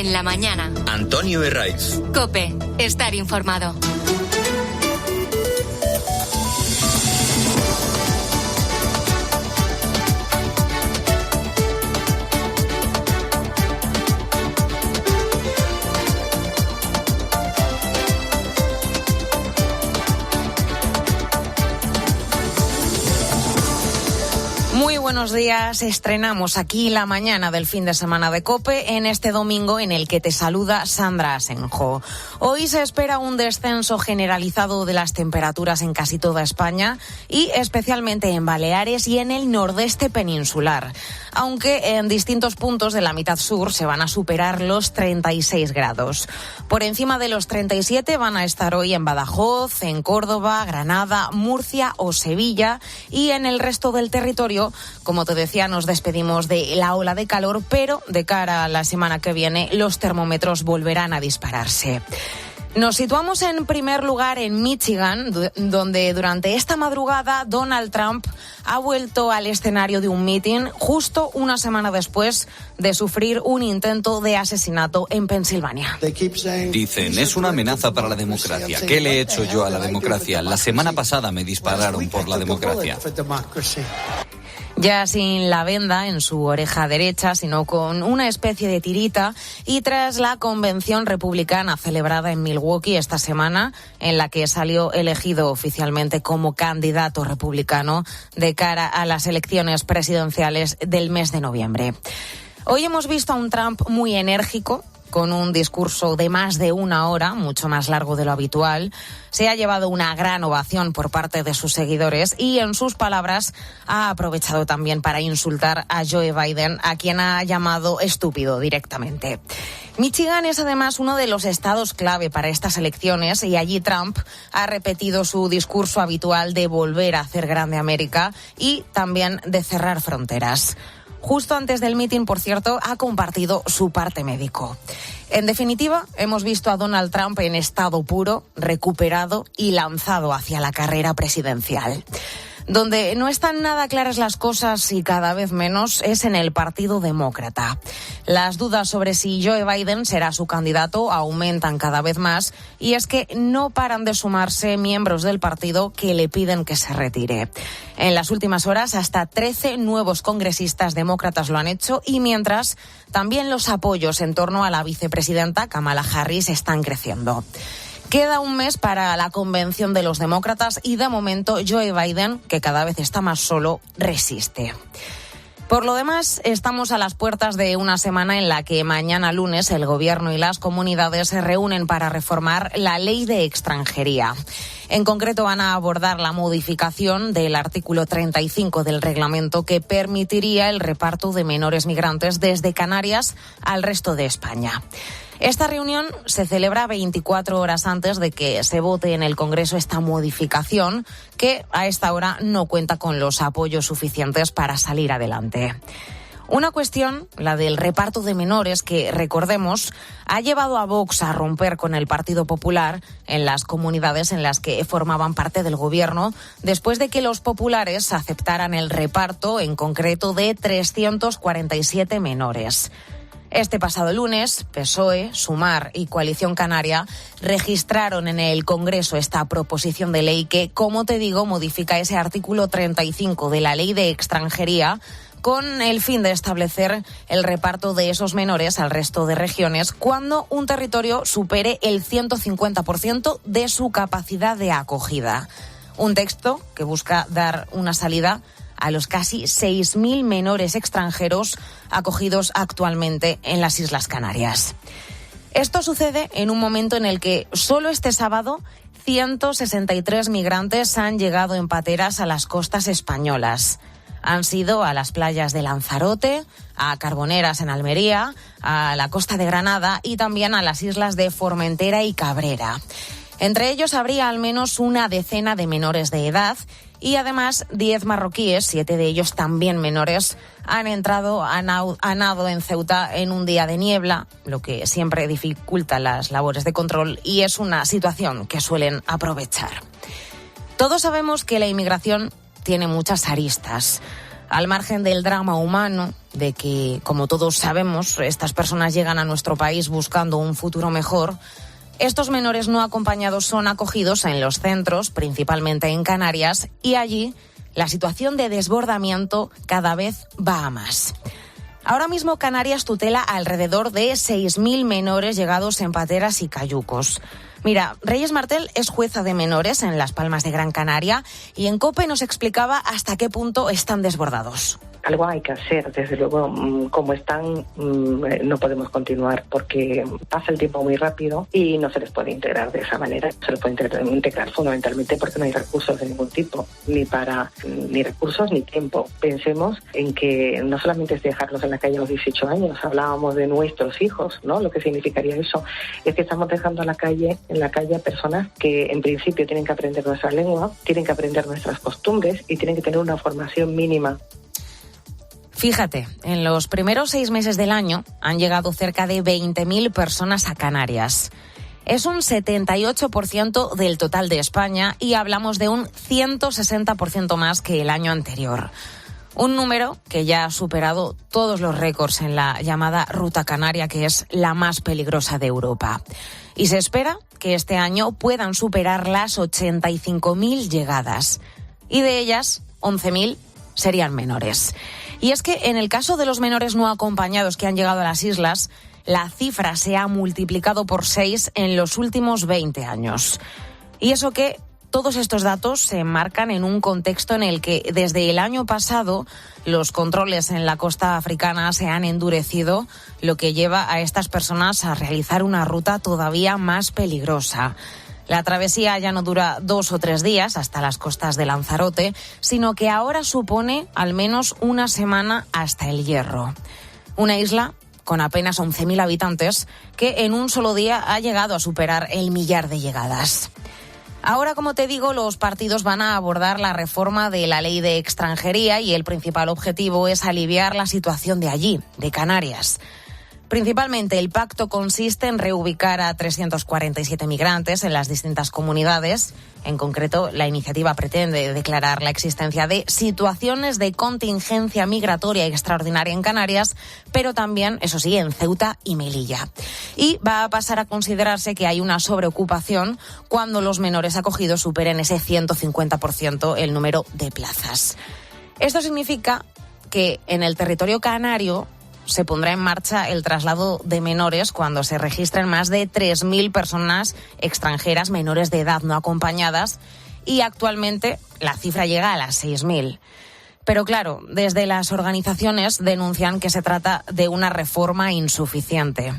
en la mañana. Antonio Herraiz. COPE, estar informado. Muy buenos días, estrenamos aquí la mañana del fin de semana de COPE en este domingo en el que te saluda Sandra Asenjo. Hoy se espera un descenso generalizado de las temperaturas en casi toda España y especialmente en Baleares y en el nordeste peninsular, aunque en distintos puntos de la mitad sur se van a superar los 36 grados. Por encima de los 37 van a estar hoy en Badajoz, en Córdoba, Granada, Murcia o Sevilla, y en el resto del territorio, como te decía, nos despedimos de la ola de calor, pero de cara a la semana que viene los termómetros volverán a dispararse. Nos situamos en primer lugar en Michigan, donde durante esta madrugada Donald Trump ha vuelto al escenario de un mitin justo una semana después de sufrir un intento de asesinato en Pensilvania. Dicen, es una amenaza para la democracia. ¿Qué le he hecho yo a la democracia? La semana pasada me dispararon por la democracia. Ya sin la venda en su oreja derecha, sino con una especie de tirita, y tras la convención republicana celebrada en Milwaukee esta semana, en la que salió elegido oficialmente como candidato republicano de cara a las elecciones presidenciales del mes de noviembre. Hoy hemos visto a un Trump muy enérgico, con un discurso de más de una hora, mucho más largo de lo habitual. Se ha llevado una gran ovación por parte de sus seguidores y, en sus palabras, ha aprovechado también para insultar a Joe Biden, a quien ha llamado estúpido directamente. Michigan es además uno de los estados clave para estas elecciones y allí Trump ha repetido su discurso habitual de volver a hacer grande América y también de cerrar fronteras. Justo antes del mitin, por cierto, ha compartido su parte médico. En definitiva, hemos visto a Donald Trump en estado puro, recuperado y lanzado hacia la carrera presidencial. Donde no están nada claras las cosas y cada vez menos es en el Partido Demócrata. Las dudas sobre si Joe Biden será su candidato aumentan cada vez más y es que no paran de sumarse miembros del partido que le piden que se retire. En las últimas horas, hasta 13 nuevos congresistas demócratas lo han hecho y mientras, también los apoyos en torno a la vicepresidenta Kamala Harris están creciendo. Queda un mes para la convención de los demócratas y de momento Joe Biden, que cada vez está más solo, resiste. Por lo demás, estamos a las puertas de una semana en la que mañana lunes el Gobierno y las comunidades se reúnen para reformar la ley de extranjería. En concreto, van a abordar la modificación del artículo 35 del reglamento que permitiría el reparto de menores migrantes desde Canarias al resto de España. Esta reunión se celebra 24 horas antes de que se vote en el Congreso esta modificación, que a esta hora no cuenta con los apoyos suficientes para salir adelante. Una cuestión, la del reparto de menores, que, recordemos, ha llevado a Vox a romper con el Partido Popular en las comunidades en las que formaban parte del Gobierno, después de que los populares aceptaran el reparto, en concreto, de 347 menores. Este pasado lunes, PSOE, Sumar y Coalición Canaria registraron en el Congreso esta proposición de ley que, como te digo, modifica ese artículo 35 de la Ley de Extranjería con el fin de establecer el reparto de esos menores al resto de regiones cuando un territorio supere el 150% de su capacidad de acogida. Un texto que busca dar una salida a los casi 6.000 menores extranjeros acogidos actualmente en las Islas Canarias. Esto sucede en un momento en el que solo este sábado 163 migrantes han llegado en pateras a las costas españolas. Han sido a las playas de Lanzarote, a Carboneras en Almería, a la costa de Granada y también a las islas de Formentera y Cabrera. Entre ellos habría al menos una decena de menores de edad y además 10 marroquíes, 7 de ellos también menores, han entrado a nado en Ceuta en un día de niebla, lo que siempre dificulta las labores de control y es una situación que suelen aprovechar. Todos sabemos que la inmigración tiene muchas aristas. Al margen del drama humano, de que, como todos sabemos, estas personas llegan a nuestro país buscando un futuro mejor, estos menores no acompañados son acogidos en los centros, principalmente en Canarias, y allí la situación de desbordamiento cada vez va a más. Ahora mismo Canarias tutela alrededor de 6.000 menores llegados en pateras y cayucos. Mira, Reyes Martel es jueza de menores en Las Palmas de Gran Canaria y en COPE nos explicaba hasta qué punto están desbordados. Algo hay que hacer, desde luego, como están, no podemos continuar porque pasa el tiempo muy rápido y no se les puede integrar de esa manera. Se les puede integrar fundamentalmente porque no hay recursos de ningún tipo, ni recursos ni tiempo. Pensemos en que no solamente es dejarlos en la calle a los 18 años, hablábamos de nuestros hijos, ¿no? Lo que significaría eso es que estamos dejando en la calle a personas que en principio tienen que aprender nuestra lengua, tienen que aprender nuestras costumbres y tienen que tener una formación mínima. Fíjate, en los primeros 6 meses del año han llegado cerca de 20.000 personas a Canarias. Es un 78% del total de España y hablamos de un 160% más que el año anterior. Un número que ya ha superado todos los récords en la llamada Ruta Canaria, que es la más peligrosa de Europa. Y se espera que este año puedan superar las 85.000 llegadas. Y de ellas, 11.000 serían menores. Y es que en el caso de los menores no acompañados que han llegado a las islas, la cifra se ha multiplicado por 6 en los últimos 20 años. Y eso que todos estos datos se enmarcan en un contexto en el que desde el año pasado los controles en la costa africana se han endurecido, lo que lleva a estas personas a realizar una ruta todavía más peligrosa. La travesía ya no dura 2 o 3 días hasta las costas de Lanzarote, sino que ahora supone al menos una semana hasta El Hierro. Una isla con apenas 11.000 habitantes que en un solo día ha llegado a superar el 1.000.000 de llegadas. Ahora, como te digo, los partidos van a abordar la reforma de la ley de extranjería y el principal objetivo es aliviar la situación de allí, de Canarias. Principalmente el pacto consiste en reubicar a 347 migrantes en las distintas comunidades. En concreto, la iniciativa pretende declarar la existencia de situaciones de contingencia migratoria extraordinaria en Canarias, pero también, eso sí, en Ceuta y Melilla. Y va a pasar a considerarse que hay una sobreocupación cuando los menores acogidos superen ese 150% el número de plazas. Esto significa que en el territorio canario se pondrá en marcha el traslado de menores cuando se registren más de 3.000 personas extranjeras menores de edad no acompañadas y actualmente la cifra llega a las 6.000. Pero claro, desde las organizaciones denuncian que se trata de una reforma insuficiente.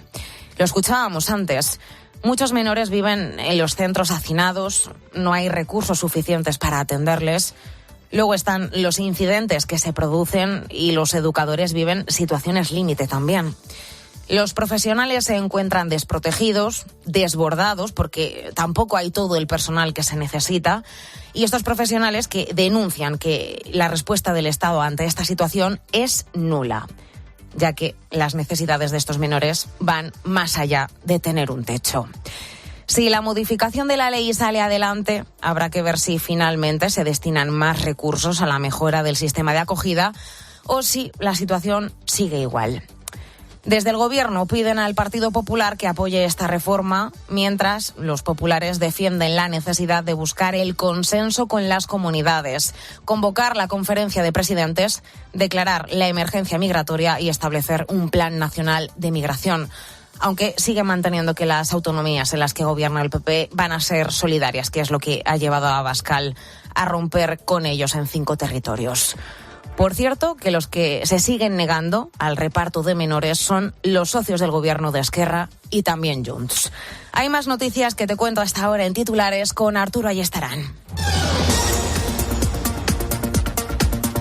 Lo escuchábamos antes. Muchos menores viven en los centros hacinados, no hay recursos suficientes para atenderles. Luego están los incidentes que se producen y los educadores viven situaciones límite también. Los profesionales se encuentran desprotegidos, desbordados, porque tampoco hay todo el personal que se necesita. Y estos profesionales que denuncian que la respuesta del Estado ante esta situación es nula, ya que las necesidades de estos menores van más allá de tener un techo. Si la modificación de la ley sale adelante, habrá que ver si finalmente se destinan más recursos a la mejora del sistema de acogida o si la situación sigue igual. Desde el Gobierno piden al Partido Popular que apoye esta reforma, mientras los populares defienden la necesidad de buscar el consenso con las comunidades, convocar la conferencia de presidentes, declarar la emergencia migratoria y establecer un plan nacional de migración. Aunque sigue manteniendo que las autonomías en las que gobierna el PP van a ser solidarias, que es lo que ha llevado a Abascal a romper con ellos en 5 territorios. Por cierto, que los que se siguen negando al reparto de menores son los socios del gobierno de Esquerra y también Junts. Hay más noticias que te cuento hasta ahora en titulares con Arturo Ayestarán.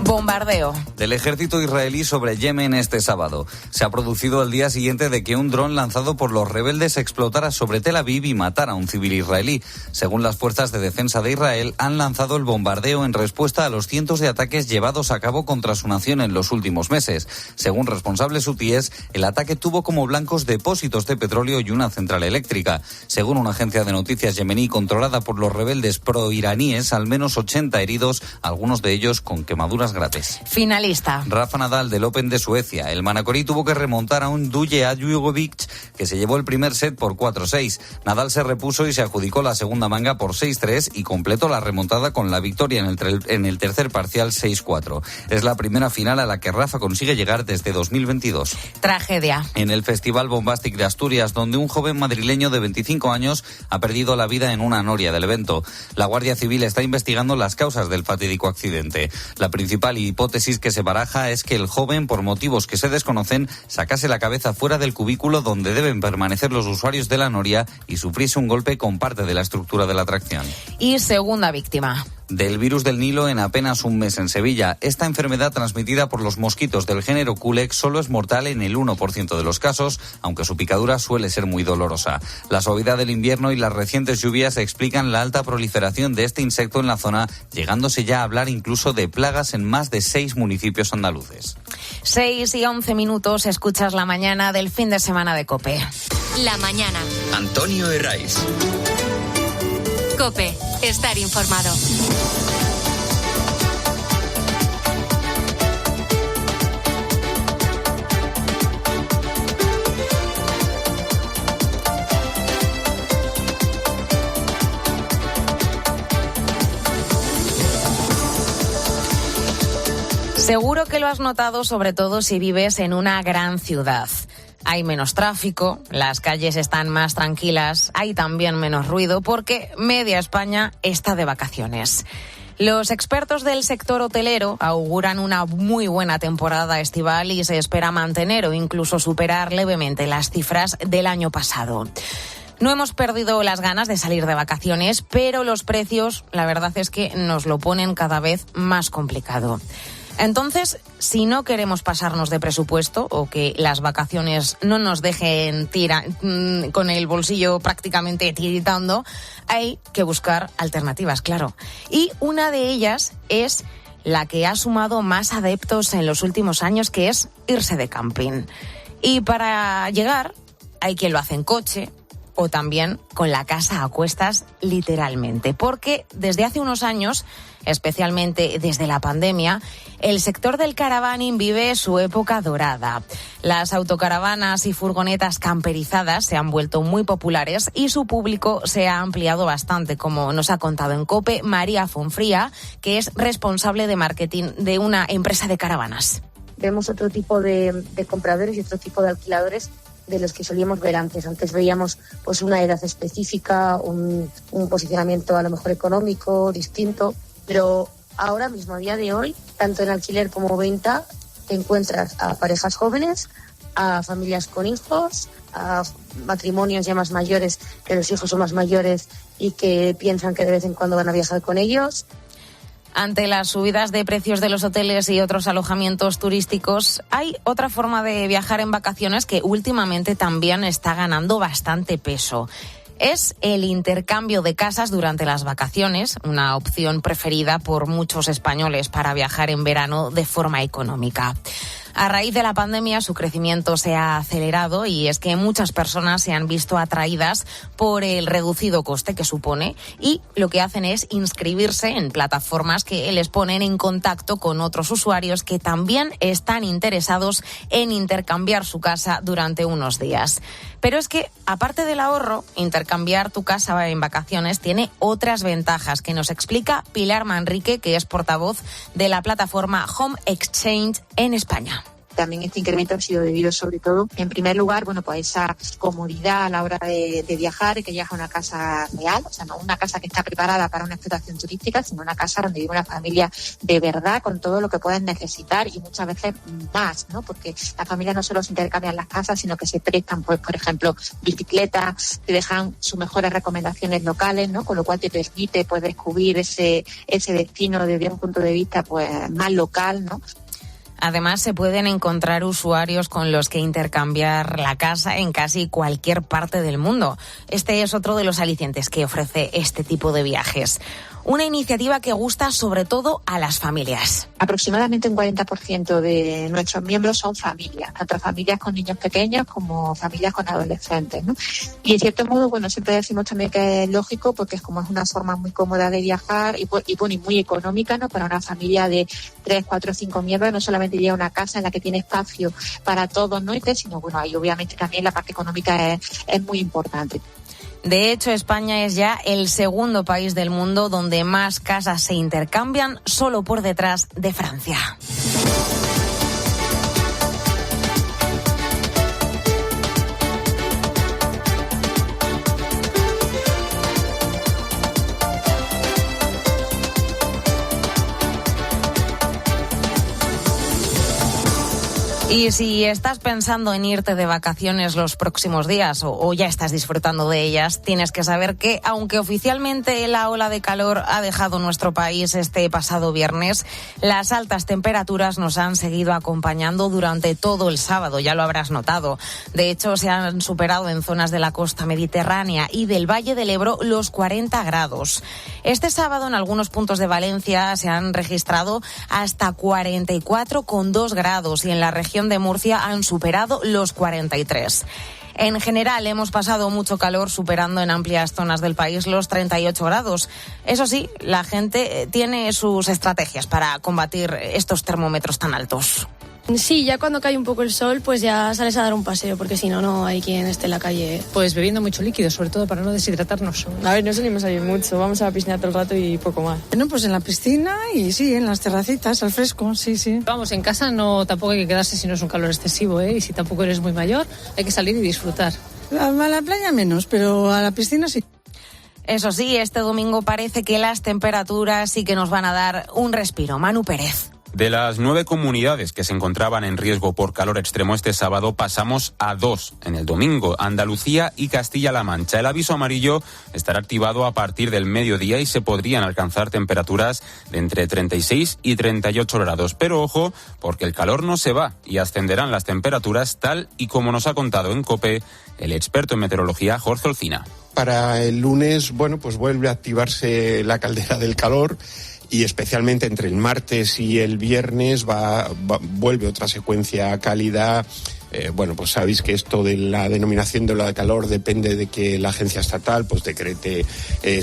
Bombardeo del ejército israelí sobre Yemen este sábado. Se ha producido al día siguiente de que un dron lanzado por los rebeldes explotara sobre Tel Aviv y matara a un civil israelí. Según las fuerzas de defensa de Israel, han lanzado el bombardeo en respuesta a los cientos de ataques llevados a cabo contra su nación en los últimos meses. Según responsables hutíes, el ataque tuvo como blancos depósitos de petróleo y una central eléctrica. Según una agencia de noticias yemení controlada por los rebeldes proiraníes, al menos 80 heridos, algunos de ellos con quemaduras graves Sócrates. Finalista. Rafa Nadal del Open de Suecia. El manacorí tuvo que remontar a un Duja Djokovic que se llevó el primer set por 4-6. Nadal se repuso y se adjudicó la segunda manga por 6-3 y completó la remontada con la victoria en el tercer parcial 6-4. Es la primera final a la que Rafa consigue llegar desde 2022. Tragedia. En el Festival Bombastic de Asturias, donde un joven madrileño de 25 años ha perdido la vida en una noria del evento. La Guardia Civil está investigando las causas del fatídico accidente. La principal hipótesis que se baraja es que el joven, por motivos que se desconocen, sacase la cabeza fuera del cubículo donde deben permanecer los usuarios de la noria y sufriese un golpe con parte de la estructura de la atracción. Y segunda víctima. Del virus del Nilo en apenas un mes en Sevilla. Esta enfermedad transmitida por los mosquitos del género Culex solo es mortal en el 1% de los casos, aunque su picadura suele ser muy dolorosa. La suavidad del invierno y las recientes lluvias explican la alta proliferación de este insecto en la zona, llegándose ya a hablar incluso de plagas en más de 6 municipios andaluces. 6:11, escuchas la mañana del fin de semana de COPE. La mañana. Antonio Herraiz. COPE. Estar informado. Seguro que lo has notado, sobre todo si vives en una gran ciudad. Hay menos tráfico, las calles están más tranquilas, hay también menos ruido porque media España está de vacaciones. Los expertos del sector hotelero auguran una muy buena temporada estival y se espera mantener o incluso superar levemente las cifras del año pasado. No hemos perdido las ganas de salir de vacaciones, pero los precios, la verdad es que nos lo ponen cada vez más complicado. Entonces, si no queremos pasarnos de presupuesto o que las vacaciones no nos dejen con el bolsillo prácticamente tiritando, hay que buscar alternativas, claro. Y una de ellas es la que ha sumado más adeptos en los últimos años, que es irse de camping. Y para llegar, hay quien lo hace en coche o también con la casa a cuestas, literalmente. Porque desde hace unos años, especialmente desde la pandemia, el sector del caravaning vive su época dorada. Las autocaravanas y furgonetas camperizadas se han vuelto muy populares y su público se ha ampliado bastante, como nos ha contado en COPE María Fonfría, que es responsable de marketing de una empresa de caravanas. Vemos otro tipo de compradores y otro tipo de alquiladores de los que solíamos ver antes. Antes veíamos pues una edad específica, un posicionamiento a lo mejor económico distinto, pero ahora mismo, a día de hoy, tanto en alquiler como venta, te encuentras a parejas jóvenes, a familias con hijos, a matrimonios ya más mayores, que los hijos son más mayores y que piensan que de vez en cuando van a viajar con ellos. Ante las subidas de precios de los hoteles y otros alojamientos turísticos, hay otra forma de viajar en vacaciones que últimamente también está ganando bastante peso. Es el intercambio de casas durante las vacaciones, una opción preferida por muchos españoles para viajar en verano de forma económica. A raíz de la pandemia, su crecimiento se ha acelerado y es que muchas personas se han visto atraídas por el reducido coste que supone y lo que hacen es inscribirse en plataformas que les ponen en contacto con otros usuarios que también están interesados en intercambiar su casa durante unos días. Pero es que, aparte del ahorro, intercambiar tu casa en vacaciones tiene otras ventajas que nos explica Pilar Manrique, que es portavoz de la plataforma Home Exchange en España. También este incremento ha sido debido sobre todo, en primer lugar, bueno, pues esa comodidad a la hora de viajar y que llegas a una casa real, o sea, no una casa que está preparada para una explotación turística, sino una casa donde vive una familia de verdad con todo lo que pueden necesitar y muchas veces más, ¿no? Porque las familias no solo se intercambian las casas, sino que se prestan, pues, por ejemplo, bicicletas, te dejan sus mejores recomendaciones locales, ¿no? Con lo cual te permite, pues, descubrir ese destino desde un punto de vista, pues, más local, ¿no? Además, se pueden encontrar usuarios con los que intercambiar la casa en casi cualquier parte del mundo. Este es otro de los alicientes que ofrece este tipo de viajes. Una iniciativa que gusta sobre todo a las familias. Aproximadamente un 40% de nuestros miembros son familias, tanto familias con niños pequeños como familias con adolescentes, ¿no? Y en cierto modo, siempre decimos también que es lógico porque es una forma muy cómoda de viajar y muy económica, ¿no? Para una familia de 3, 4, 5 miembros, no solamente llega a una casa en la que tiene espacio para todos, ¿no? Sino, ahí obviamente también la parte económica es muy importante. De hecho, España es ya el segundo país del mundo donde más casas se intercambian, solo por detrás de Francia. Y si estás pensando en irte de vacaciones los próximos días o ya estás disfrutando de ellas, tienes que saber que, aunque oficialmente la ola de calor ha dejado nuestro país este pasado viernes, las altas temperaturas nos han seguido acompañando durante todo el sábado, ya lo habrás notado. De hecho, se han superado en zonas de la costa mediterránea y del Valle del Ebro los 40 grados. Este sábado, en algunos puntos de Valencia, se han registrado hasta 44,2 grados y en la región de Murcia han superado los 43. En general hemos pasado mucho calor, superando en amplias zonas del país los 38 grados. Eso sí, la gente tiene sus estrategias para combatir estos termómetros tan altos. Sí, ya cuando cae un poco el sol, pues ya sales a dar un paseo, porque si no, no hay quien esté en la calle. Pues bebiendo mucho líquido, sobre todo para no deshidratarnos. A ver, no salimos a ir mucho, vamos a la piscina todo el rato y poco más. Bueno, pues en la piscina y sí, en las terracitas, al fresco, sí. Vamos, en casa tampoco hay que quedarse si no es un calor excesivo, y si tampoco eres muy mayor, hay que salir y disfrutar. A la playa menos, pero a la piscina sí. Eso sí, este domingo parece que las temperaturas sí que nos van a dar un respiro. Manu Pérez. De las 9 comunidades que se encontraban en riesgo por calor extremo este sábado, pasamos a 2 en el domingo, Andalucía y Castilla-La Mancha. El aviso amarillo estará activado a partir del mediodía y se podrían alcanzar temperaturas de entre 36 y 38 grados. Pero ojo, porque el calor no se va y ascenderán las temperaturas tal y como nos ha contado en COPE el experto en meteorología Jorge Olcina. Para el lunes, pues vuelve a activarse la caldera del calor. Y especialmente entre el martes y el viernes vuelve otra secuencia cálida. Pues sabéis que esto de la denominación de ola de calor depende de que la agencia estatal decrete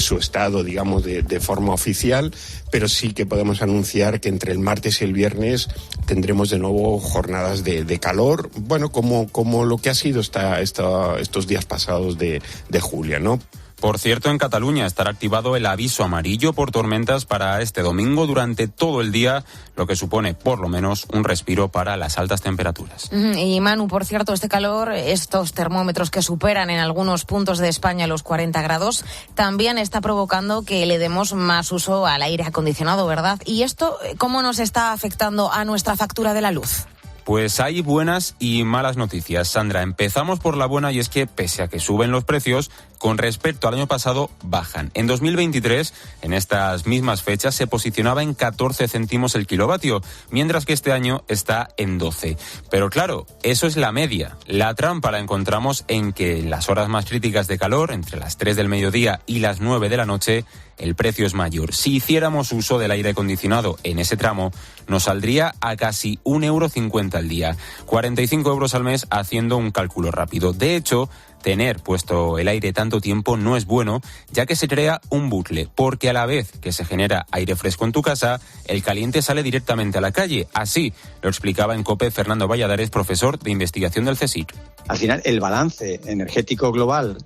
su estado, digamos, de forma oficial, pero sí que podemos anunciar que entre el martes y el viernes tendremos de nuevo jornadas de calor, como lo que ha sido estos días pasados de julio, ¿no? Por cierto, en Cataluña estará activado el aviso amarillo por tormentas para este domingo durante todo el día, lo que supone por lo menos un respiro para las altas temperaturas. Y Manu, por cierto, este calor, estos termómetros que superan en algunos puntos de España los 40 grados, también está provocando que le demos más uso al aire acondicionado, ¿verdad? ¿Y esto cómo nos está afectando a nuestra factura de la luz? Pues hay buenas y malas noticias, Sandra. Empezamos por la buena y es que, pese a que suben los precios, con respecto al año pasado bajan. En 2023, en estas mismas fechas, se posicionaba en 14 céntimos el kilovatio, mientras que este año está en 12. Pero claro, eso es la media. La trampa la encontramos en que en las horas más críticas de calor, entre las 3 del mediodía y las 9 de la noche, el precio es mayor. Si hiciéramos uso del aire acondicionado en ese tramo, nos saldría a casi 1,50 € al día, 45 euros al mes, haciendo un cálculo rápido. De hecho, tener puesto el aire tanto tiempo no es bueno, ya que se crea un bucle, porque a la vez que se genera aire fresco en tu casa, el caliente sale directamente a la calle. Así lo explicaba en COPE Fernando Valladares, profesor de investigación del CSIC. Al final, el balance energético global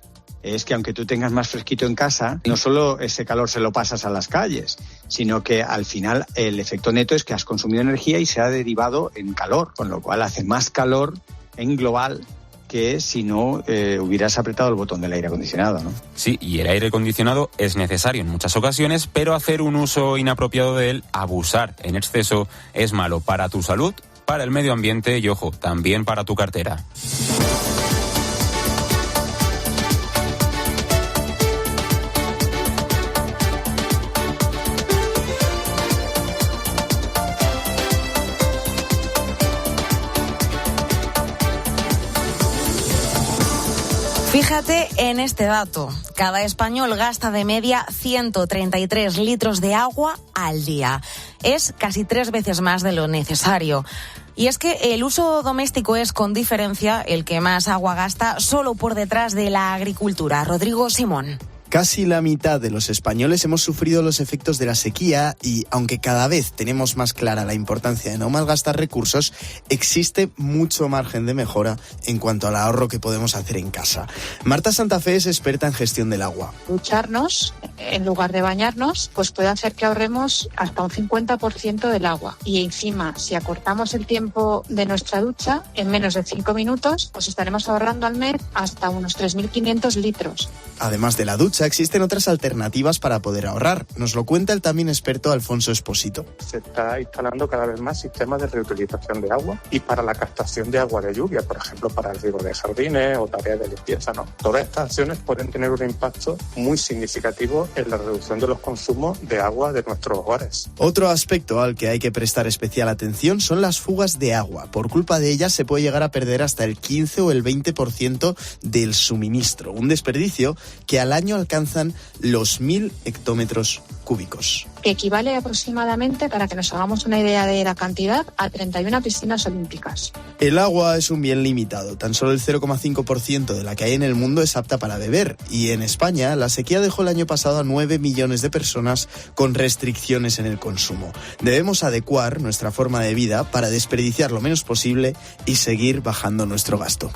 es que aunque tú tengas más fresquito en casa, no solo ese calor se lo pasas a las calles, sino que al final el efecto neto es que has consumido energía y se ha derivado en calor, con lo cual hace más calor en global que si no hubieras apretado el botón del aire acondicionado, ¿no? Sí, y el aire acondicionado es necesario en muchas ocasiones, pero hacer un uso inapropiado de él, abusar en exceso, es malo para tu salud, para el medio ambiente y, ojo, también para tu cartera. Fíjate en este dato. Cada español gasta de media 133 litros de agua al día. Es casi 3 veces más de lo necesario. Y es que el uso doméstico es, con diferencia, el que más agua gasta, solo por detrás de la agricultura. Rodrigo Simón. Casi la mitad de los españoles hemos sufrido los efectos de la sequía y, aunque cada vez tenemos más clara la importancia de no malgastar recursos, existe mucho margen de mejora en cuanto al ahorro que podemos hacer en casa. Marta Santa Fe es experta en gestión del agua. Ducharnos en lugar de bañarnos, pues puede hacer que ahorremos hasta un 50% del agua. Y encima, si acortamos el tiempo de nuestra ducha en menos de 5 minutos, pues estaremos ahorrando al mes hasta unos 3.500 litros. Además de la ducha, existen otras alternativas para poder ahorrar. Nos lo cuenta el también experto Alfonso Esposito. Se está instalando cada vez más sistemas de reutilización de agua y para la captación de agua de lluvia, por ejemplo, para el riego de jardines o tareas de limpieza, ¿no? Todas estas acciones pueden tener un impacto muy significativo en la reducción de los consumos de agua de nuestros hogares. Otro aspecto al que hay que prestar especial atención son las fugas de agua. Por culpa de ellas se puede llegar a perder hasta el 15 o el 20% del suministro. Un desperdicio que al año alcanzan los 1.000 hectómetros cúbicos. Que equivale aproximadamente, para que nos hagamos una idea de la cantidad, a 31 piscinas olímpicas. El agua es un bien limitado. Tan solo el 0,5% de la que hay en el mundo es apta para beber. Y en España, la sequía dejó el año pasado a 9 millones de personas con restricciones en el consumo. Debemos adecuar nuestra forma de vida para desperdiciar lo menos posible y seguir bajando nuestro gasto.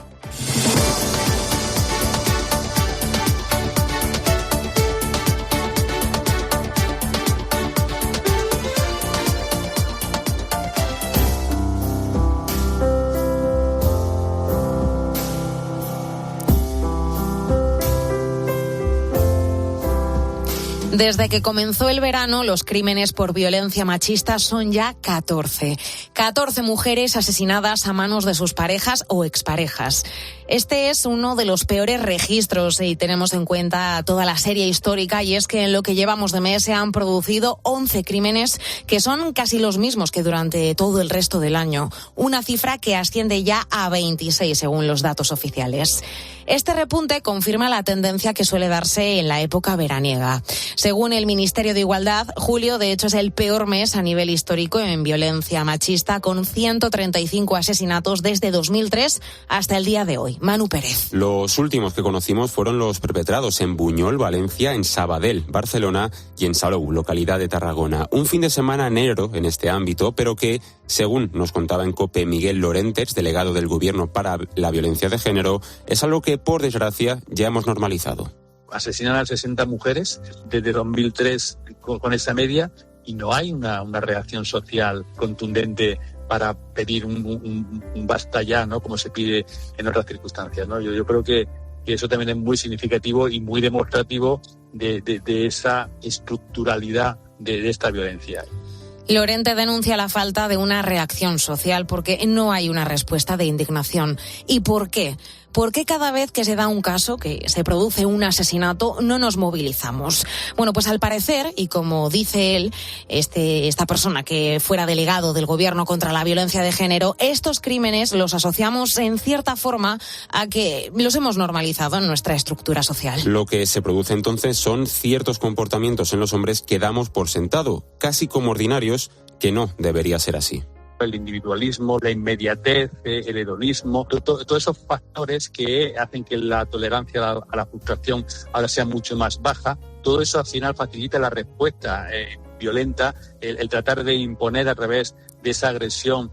Desde que comenzó el verano, los crímenes por violencia machista son ya 14. 14 mujeres asesinadas a manos de sus parejas o exparejas. Este es uno de los peores registros y tenemos en cuenta toda la serie histórica, y es que en lo que llevamos de mes se han producido 11 crímenes que son casi los mismos que durante todo el resto del año. Una cifra que asciende ya a 26 según los datos oficiales. Este repunte confirma la tendencia que suele darse en la época veraniega. Según el Ministerio de Igualdad, julio de hecho es el peor mes a nivel histórico en violencia machista, con 135 asesinatos desde 2003 hasta el día de hoy. Manu Pérez. Los últimos que conocimos fueron los perpetrados en Buñol, Valencia, en Sabadell, Barcelona y en Salou, localidad de Tarragona. Un fin de semana negro en este ámbito, pero que, según nos contaba en COPE Miguel Lorentes, delegado del Gobierno para la violencia de género, es algo que, por desgracia, ya hemos normalizado. Asesinan a 60 mujeres desde 2003 con esa media y no hay una reacción social contundente para pedir un basta ya, ¿no? Como se pide en otras circunstancias, ¿no? Yo creo que eso también es muy significativo y muy demostrativo de esa estructuralidad de esta violencia. Lorente denuncia la falta de una reacción social porque no hay una respuesta de indignación. ¿Y por qué? ¿Por qué cada vez que se da un caso, que se produce un asesinato, no nos movilizamos? Bueno, pues al parecer, y como dice él, esta persona que fuera delegado del Gobierno contra la violencia de género, estos crímenes los asociamos en cierta forma a que los hemos normalizado en nuestra estructura social. Lo que se produce entonces son ciertos comportamientos en los hombres que damos por sentado, casi como ordinarios, que no debería ser así. El individualismo, la inmediatez, el hedonismo, todos esos factores que hacen que la tolerancia a la frustración ahora sea mucho más baja, todo eso al final facilita la respuesta violenta, el tratar de imponer a través de esa agresión.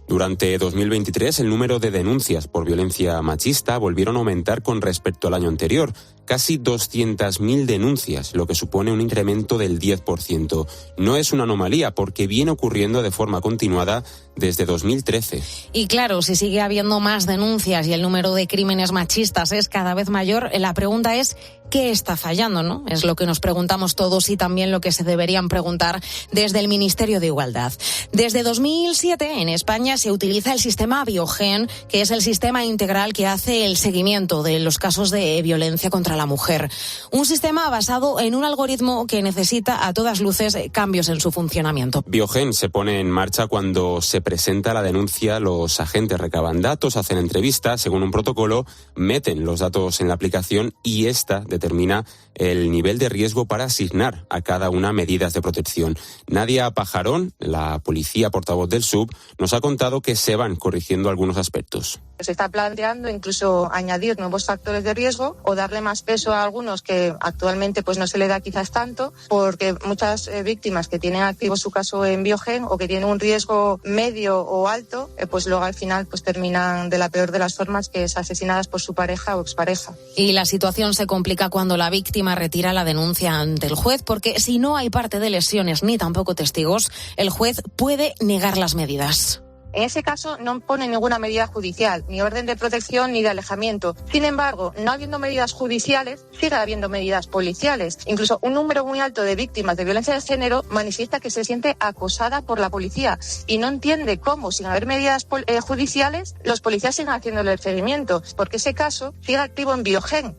Durante 2023, el número de denuncias por violencia machista volvieron a aumentar con respecto al año anterior. Casi 200.000 denuncias, lo que supone un incremento del 10%. No es una anomalía porque viene ocurriendo de forma continuada desde 2013. Y claro, si sigue habiendo más denuncias y el número de crímenes machistas es cada vez mayor, la pregunta es ¿qué está fallando, no? Es lo que nos preguntamos todos y también lo que se deberían preguntar desde el Ministerio de Igualdad. Desde 2007 en España se utiliza el sistema Biogen, que es el sistema integral que hace el seguimiento de los casos de violencia contra contra la mujer. Un sistema basado en un algoritmo que necesita a todas luces cambios en su funcionamiento. Biogen se pone en marcha cuando se presenta la denuncia. Los agentes recaban datos, hacen entrevistas, según un protocolo, meten los datos en la aplicación y esta determina el nivel de riesgo para asignar a cada una medidas de protección. Nadia Pajarón, la policía portavoz del SUB, nos ha contado que se van corrigiendo algunos aspectos. Se está planteando incluso añadir nuevos factores de riesgo o darle más peso a algunos que actualmente pues no se le da quizás tanto, porque muchas víctimas que tienen activo su caso en Biogen o que tienen un riesgo medio o alto, pues luego al final pues terminan de la peor de las formas, que es asesinadas por su pareja o expareja. Y la situación se complica cuando la víctima retira la denuncia ante el juez, porque si no hay parte de lesiones ni tampoco testigos, el juez puede negar las medidas. En ese caso no pone ninguna medida judicial, ni orden de protección ni de alejamiento. Sin embargo, no habiendo medidas judiciales, sigue habiendo medidas policiales. Incluso un número muy alto de víctimas de violencia de género manifiesta que se siente acosada por la policía y no entiende cómo, sin haber medidas judiciales, los policías siguen haciéndole el seguimiento, porque ese caso sigue activo en Biogen.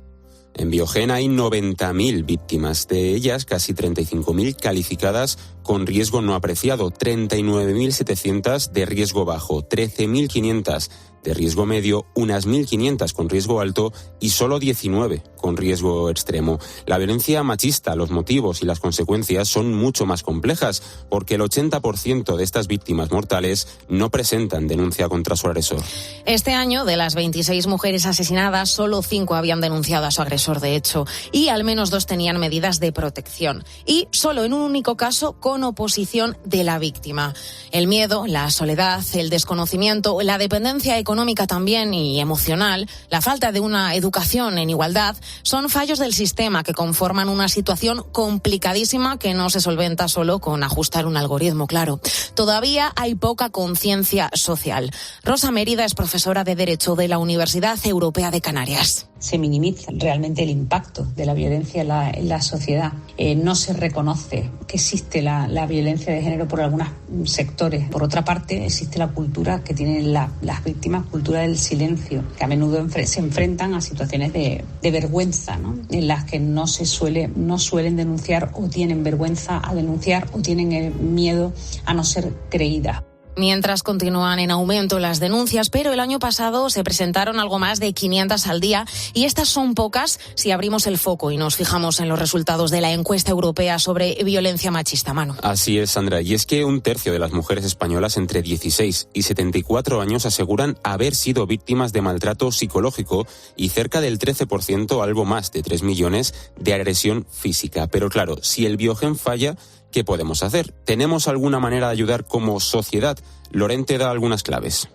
En Biogen hay 90.000 víctimas, de ellas casi 35.000 calificadas con riesgo no apreciado, 39.700 de riesgo bajo, 13.500 de riesgo medio, unas 1.500 con riesgo alto y solo 19 con riesgo extremo. La violencia machista, los motivos y las consecuencias son mucho más complejas, porque el 80% de estas víctimas mortales no presentan denuncia contra su agresor. Este año, de las 26 mujeres asesinadas, solo 5 habían denunciado a su agresor de hecho, y al menos 2 tenían medidas de protección. Y solo en un único caso con oposición de la víctima. El miedo, la soledad, el desconocimiento, la dependencia económica también y emocional, la falta de una educación en igualdad, son fallos del sistema que conforman una situación complicadísima que no se solventa solo con ajustar un algoritmo, claro. Todavía hay poca conciencia social. Rosa Mérida es profesora de Derecho de la Universidad Europea de Canarias. Se minimiza realmente el impacto de la violencia en la sociedad. No se reconoce que existe la violencia de género por algunos sectores. Por otra parte, existe la cultura que tienen las víctimas, cultura del silencio, que a menudo se enfrentan a situaciones de vergüenza, ¿no? En las que no suelen denunciar, o tienen vergüenza a denunciar, o tienen el miedo a no ser creídas. Mientras continúan en aumento las denuncias, pero el año pasado se presentaron algo más de 500 al día y estas son pocas si abrimos el foco y nos fijamos en los resultados de la encuesta europea sobre violencia machista. Manu. Así es, Sandra, y es que 1/3 de las mujeres españolas entre 16 y 74 años aseguran haber sido víctimas de maltrato psicológico y cerca del 13%, algo más de 3 millones, de agresión física. Pero claro, si el Biogen falla, ¿qué podemos hacer? ¿Tenemos alguna manera de ayudar como sociedad? Lorente da algunas claves.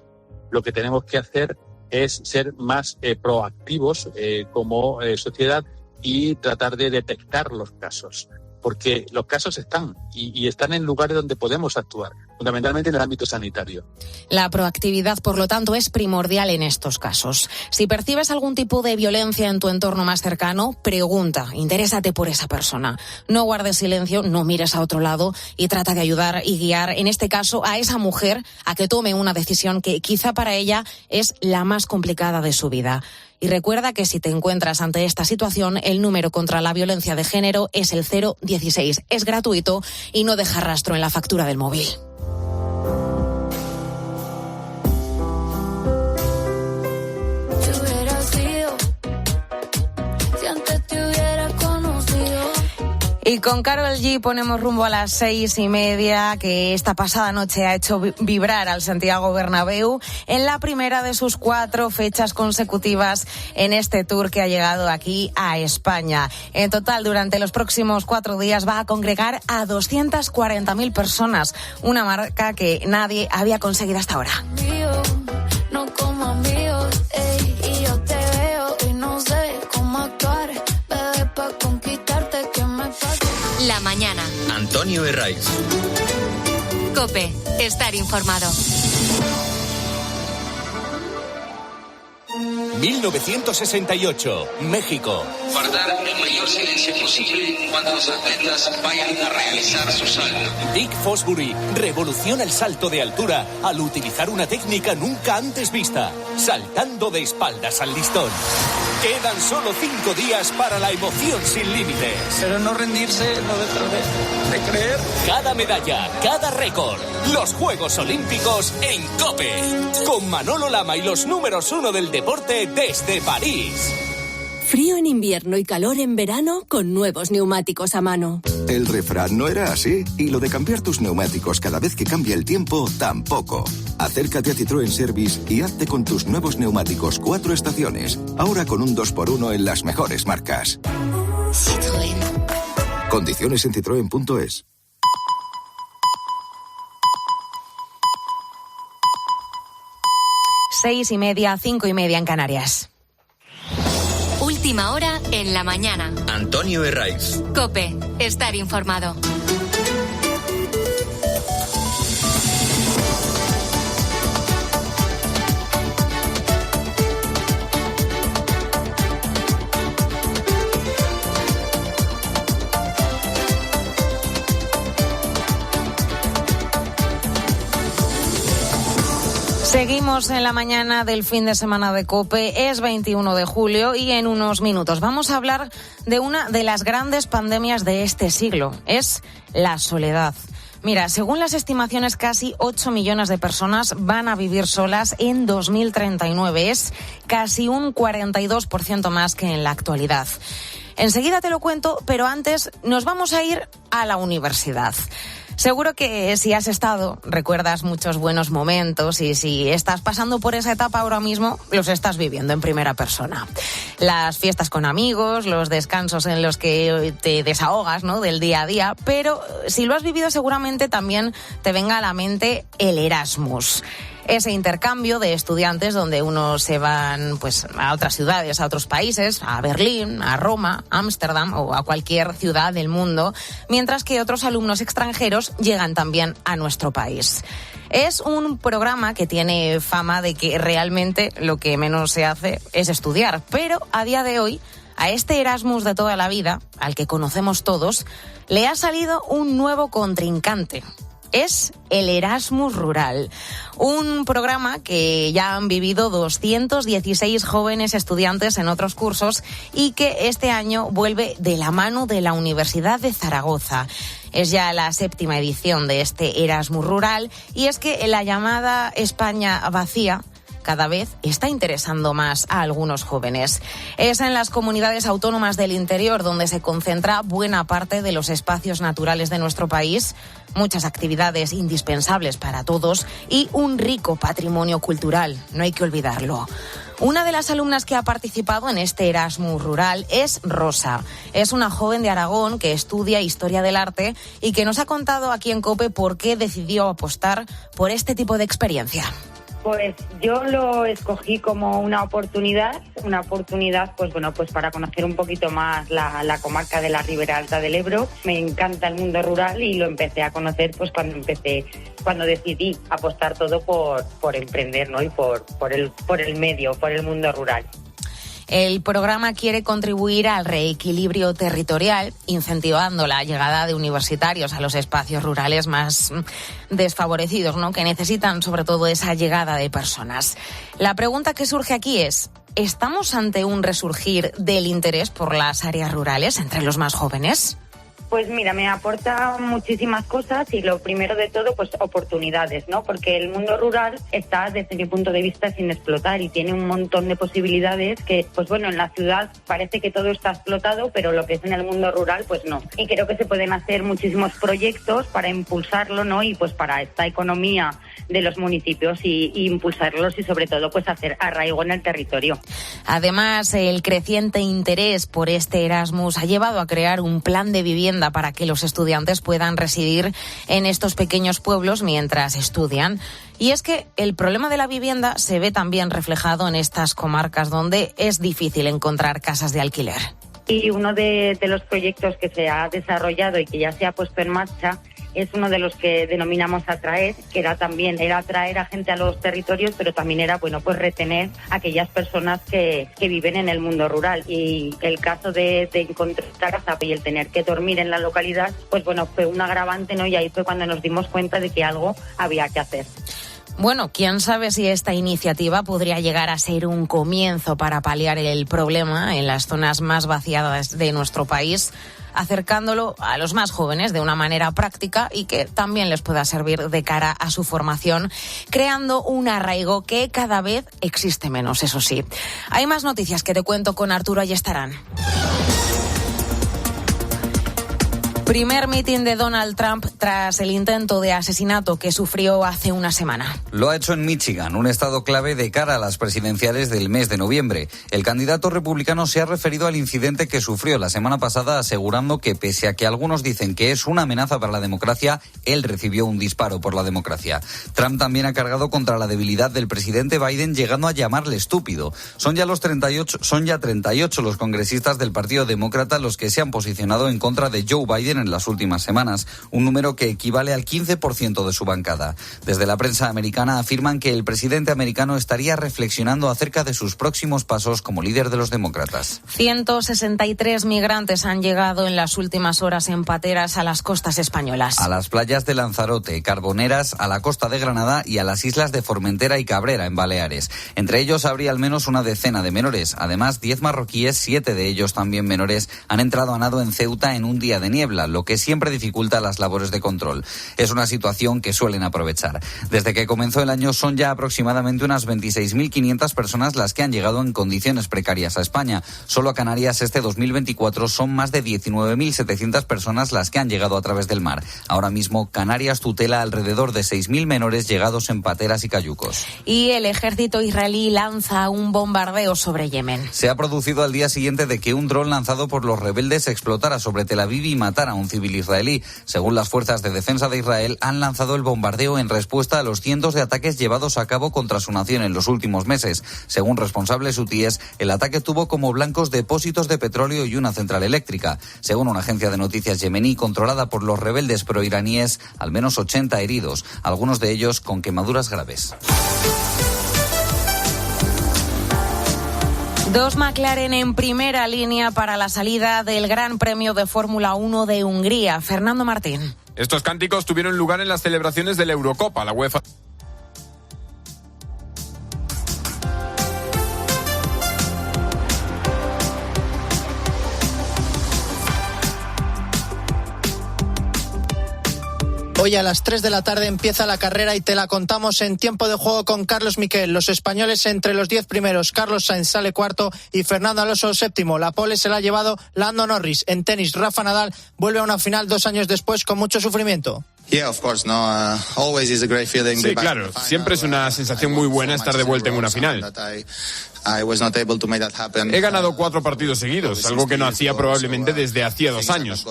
Lo que tenemos que hacer es ser más proactivos como sociedad y tratar de detectar los casos. Porque los casos están y están en lugares donde podemos actuar, fundamentalmente en el ámbito sanitario. La proactividad, por lo tanto, es primordial en estos casos. Si percibes algún tipo de violencia en tu entorno más cercano, pregunta, interésate por esa persona. No guardes silencio, no mires a otro lado y trata de ayudar y guiar, en este caso, a esa mujer a que tome una decisión que quizá para ella es la más complicada de su vida. Y recuerda que si te encuentras ante esta situación, el número contra la violencia de género es el 016. Es gratuito y no deja rastro en la factura del móvil. Y con Karol G ponemos rumbo a las 6:30, que esta pasada noche ha hecho vibrar al Santiago Bernabéu en la primera de sus 4 fechas consecutivas en este tour que ha llegado aquí a España. En total, durante los próximos 4 días va a congregar a 240.000 personas, una marca que nadie había conseguido hasta ahora. No como amigos, y yo te veo y no sé cómo actuar, bebé, pa' conquistarte que me falta. La mañana. Antonio Herraiz. COPE. Estar informado. 1968, México. Guardar el mayor silencio posible cuando los atletas vayan a realizar su salto. Dick Fosbury revoluciona el salto de altura al utilizar una técnica nunca antes vista, saltando de espaldas al listón. Quedan solo 5 días para la emoción sin límites. Pero no rendirse, no dejar de creer. Cada medalla, cada récord. Los Juegos Olímpicos en COPE. Con Manolo Lama y los números 1 del deporte desde París. Frío en invierno y calor en verano con nuevos neumáticos a mano. El refrán no era así, y lo de cambiar tus neumáticos cada vez que cambia el tiempo tampoco. Acércate a Citroën Service y hazte con tus nuevos neumáticos 4 estaciones, ahora con un 2x1 en las mejores marcas. Citroën. Condiciones en citroen.es. 6:30, 5:30 en Canarias. Última hora en la mañana. Antonio Herraiz. COPE, estar informado. Seguimos en la mañana del fin de semana de COPE. Es 21 de julio y en unos minutos vamos a hablar de una de las grandes pandemias de este siglo. Es la soledad. Mira, según las estimaciones, casi 8 millones de personas van a vivir solas en 2039. Es casi un 42% más que en la actualidad. Enseguida te lo cuento, pero antes nos vamos a ir a la universidad. Seguro que si has estado, recuerdas muchos buenos momentos, y si estás pasando por esa etapa ahora mismo, los estás viviendo en primera persona. Las fiestas con amigos, los descansos en los que te desahogas, ¿no?, del día a día, pero si lo has vivido seguramente también te venga a la mente el Erasmus. Ese intercambio de estudiantes donde unos se van pues a otras ciudades, a otros países, a Berlín, a Roma, a Ámsterdam o a cualquier ciudad del mundo, mientras que otros alumnos extranjeros llegan también a nuestro país. Es un programa que tiene fama de que realmente lo que menos se hace es estudiar, pero a día de hoy a este Erasmus de toda la vida, al que conocemos todos, le ha salido un nuevo contrincante. Es el Erasmus Rural, un programa que ya han vivido 216 jóvenes estudiantes en otros cursos y que este año vuelve de la mano de la Universidad de Zaragoza. Es ya la 7ª edición de este Erasmus Rural y es que la llamada España vacía cada vez está interesando más a algunos jóvenes. Es en las comunidades autónomas del interior donde se concentra buena parte de los espacios naturales de nuestro país, muchas actividades indispensables para todos y un rico patrimonio cultural, no hay que olvidarlo. Una de las alumnas que ha participado en este Erasmus Rural es Rosa. Es una joven de Aragón que estudia Historia del Arte y que nos ha contado aquí en COPE por qué decidió apostar por este tipo de experiencia. Pues yo lo escogí como una oportunidad pues bueno, pues para conocer un poquito más la comarca de la Ribera Alta del Ebro. Me encanta el mundo rural y lo empecé a conocer pues cuando decidí apostar todo por emprender, ¿no? Y por el medio, por el mundo rural. El programa quiere contribuir al reequilibrio territorial, incentivando la llegada de universitarios a los espacios rurales más desfavorecidos, ¿no?, que necesitan sobre todo esa llegada de personas. La pregunta que surge aquí es, ¿estamos ante un resurgir del interés por las áreas rurales entre los más jóvenes? Pues mira, me aporta muchísimas cosas y lo primero de todo, pues oportunidades, ¿no? Porque el mundo rural está, desde mi punto de vista, sin explotar y tiene un montón de posibilidades que, pues bueno, en la ciudad parece que todo está explotado, pero lo que es en el mundo rural, pues no. Y creo que se pueden hacer muchísimos proyectos para impulsarlo, ¿no? Y pues para esta economía de los municipios y impulsarlos y sobre todo pues hacer arraigo en el territorio. Además, el creciente interés por este Erasmus ha llevado a crear un plan de vivienda para que los estudiantes puedan residir en estos pequeños pueblos mientras estudian. Y es que el problema de la vivienda se ve también reflejado en estas comarcas donde es difícil encontrar casas de alquiler. Y uno de los proyectos que se ha desarrollado y que ya se ha puesto en marcha es uno de los que denominamos atraer, que era atraer a gente a los territorios, pero también era, bueno, pues retener a aquellas personas que viven en el mundo rural. Y el caso de encontrar casa y el tener que dormir en la localidad, pues bueno, fue un agravante, ¿no? Y ahí fue cuando nos dimos cuenta de que algo había que hacer. Bueno, quién sabe si esta iniciativa podría llegar a ser un comienzo para paliar el problema en las zonas más vaciadas de nuestro país, acercándolo a los más jóvenes de una manera práctica y que también les pueda servir de cara a su formación, creando un arraigo que cada vez existe menos, eso sí. Hay más noticias que te cuento con Arturo Ayestarán. Primer mitin de Donald Trump tras el intento de asesinato que sufrió hace una semana. Lo ha hecho en Michigan, un estado clave de cara a las presidenciales del mes de noviembre. El candidato republicano se ha referido al incidente que sufrió la semana pasada, asegurando que pese a que algunos dicen que es una amenaza para la democracia, él recibió un disparo por la democracia. Trump también ha cargado contra la debilidad del presidente Biden, llegando a llamarle estúpido. Son ya 38 los congresistas del Partido Demócrata los que se han posicionado en contra de Joe Biden en las últimas semanas, un número que equivale al 15% de su bancada. Desde la prensa americana afirman que el presidente americano estaría reflexionando acerca de sus próximos pasos como líder de los demócratas. 163 migrantes han llegado en las últimas horas en pateras a las costas españolas. A las playas de Lanzarote, Carboneras, a la costa de Granada y a las islas de Formentera y Cabrera en Baleares. Entre ellos habría al menos una decena de menores. Además, 10 marroquíes, 7 de ellos también menores, han entrado a nado en Ceuta en un día de niebla, lo que siempre dificulta las labores de control. Es una situación que suelen aprovechar. Desde que comenzó el año son ya aproximadamente unas 26.500 personas las que han llegado en condiciones precarias a España. Solo a Canarias este 2024 son más de 19.700 personas las que han llegado a través del mar. Ahora mismo Canarias tutela alrededor de 6.000 menores llegados en pateras y cayucos. Y el ejército israelí lanza un bombardeo sobre Yemen. Se ha producido al día siguiente de que un dron lanzado por los rebeldes explotara sobre Tel Aviv y matara a un civil israelí. Según las fuerzas de defensa de Israel, han lanzado el bombardeo en respuesta a los cientos de ataques llevados a cabo contra su nación en los últimos meses. Según responsables hutíes, el ataque tuvo como blancos depósitos de petróleo y una central eléctrica. Según una agencia de noticias yemení controlada por los rebeldes proiraníes, al menos 80 heridos, algunos de ellos con quemaduras graves. Dos McLaren en primera línea para la salida del Gran Premio de Fórmula 1 de Hungría. Fernando Martín. Estos cánticos tuvieron lugar en las celebraciones de la Eurocopa. La UEFA Hoy a las 3 de la tarde empieza la carrera y te la contamos en tiempo de juego con Carlos Miquel. Los españoles entre los 10 primeros. Carlos Sainz sale cuarto y Fernando Alonso séptimo. La pole se la ha llevado Lando Norris. En tenis, Rafa Nadal vuelve a una final 2 años después con mucho sufrimiento. Sí, claro, siempre es una sensación muy buena estar de vuelta en una final. He ganado 4 partidos seguidos, algo que no hacía probablemente desde hacía 2 años.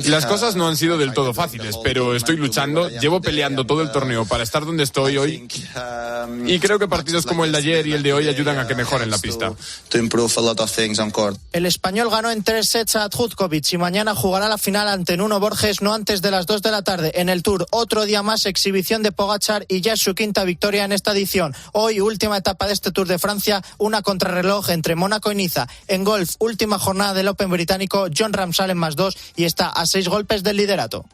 Las cosas no han sido del todo fáciles, pero estoy luchando, llevo peleando todo el torneo para estar donde estoy hoy y creo que partidos como el de ayer y el de hoy ayudan a que mejoren la pista. El español ganó en 3 sets a Djokovic y mañana jugará la final ante Nuno Borges, no antes de las 2 de la tarde. En el Tour, otro día más, exhibición de Pogačar y ya es su quinta victoria en esta edición. Hoy, última etapa de este Tour de Francia, una contrarreloj entre Mónaco y Niza. En golf, última jornada del Open británico, John Ram sale en +2 y está a 6 golpes del liderato.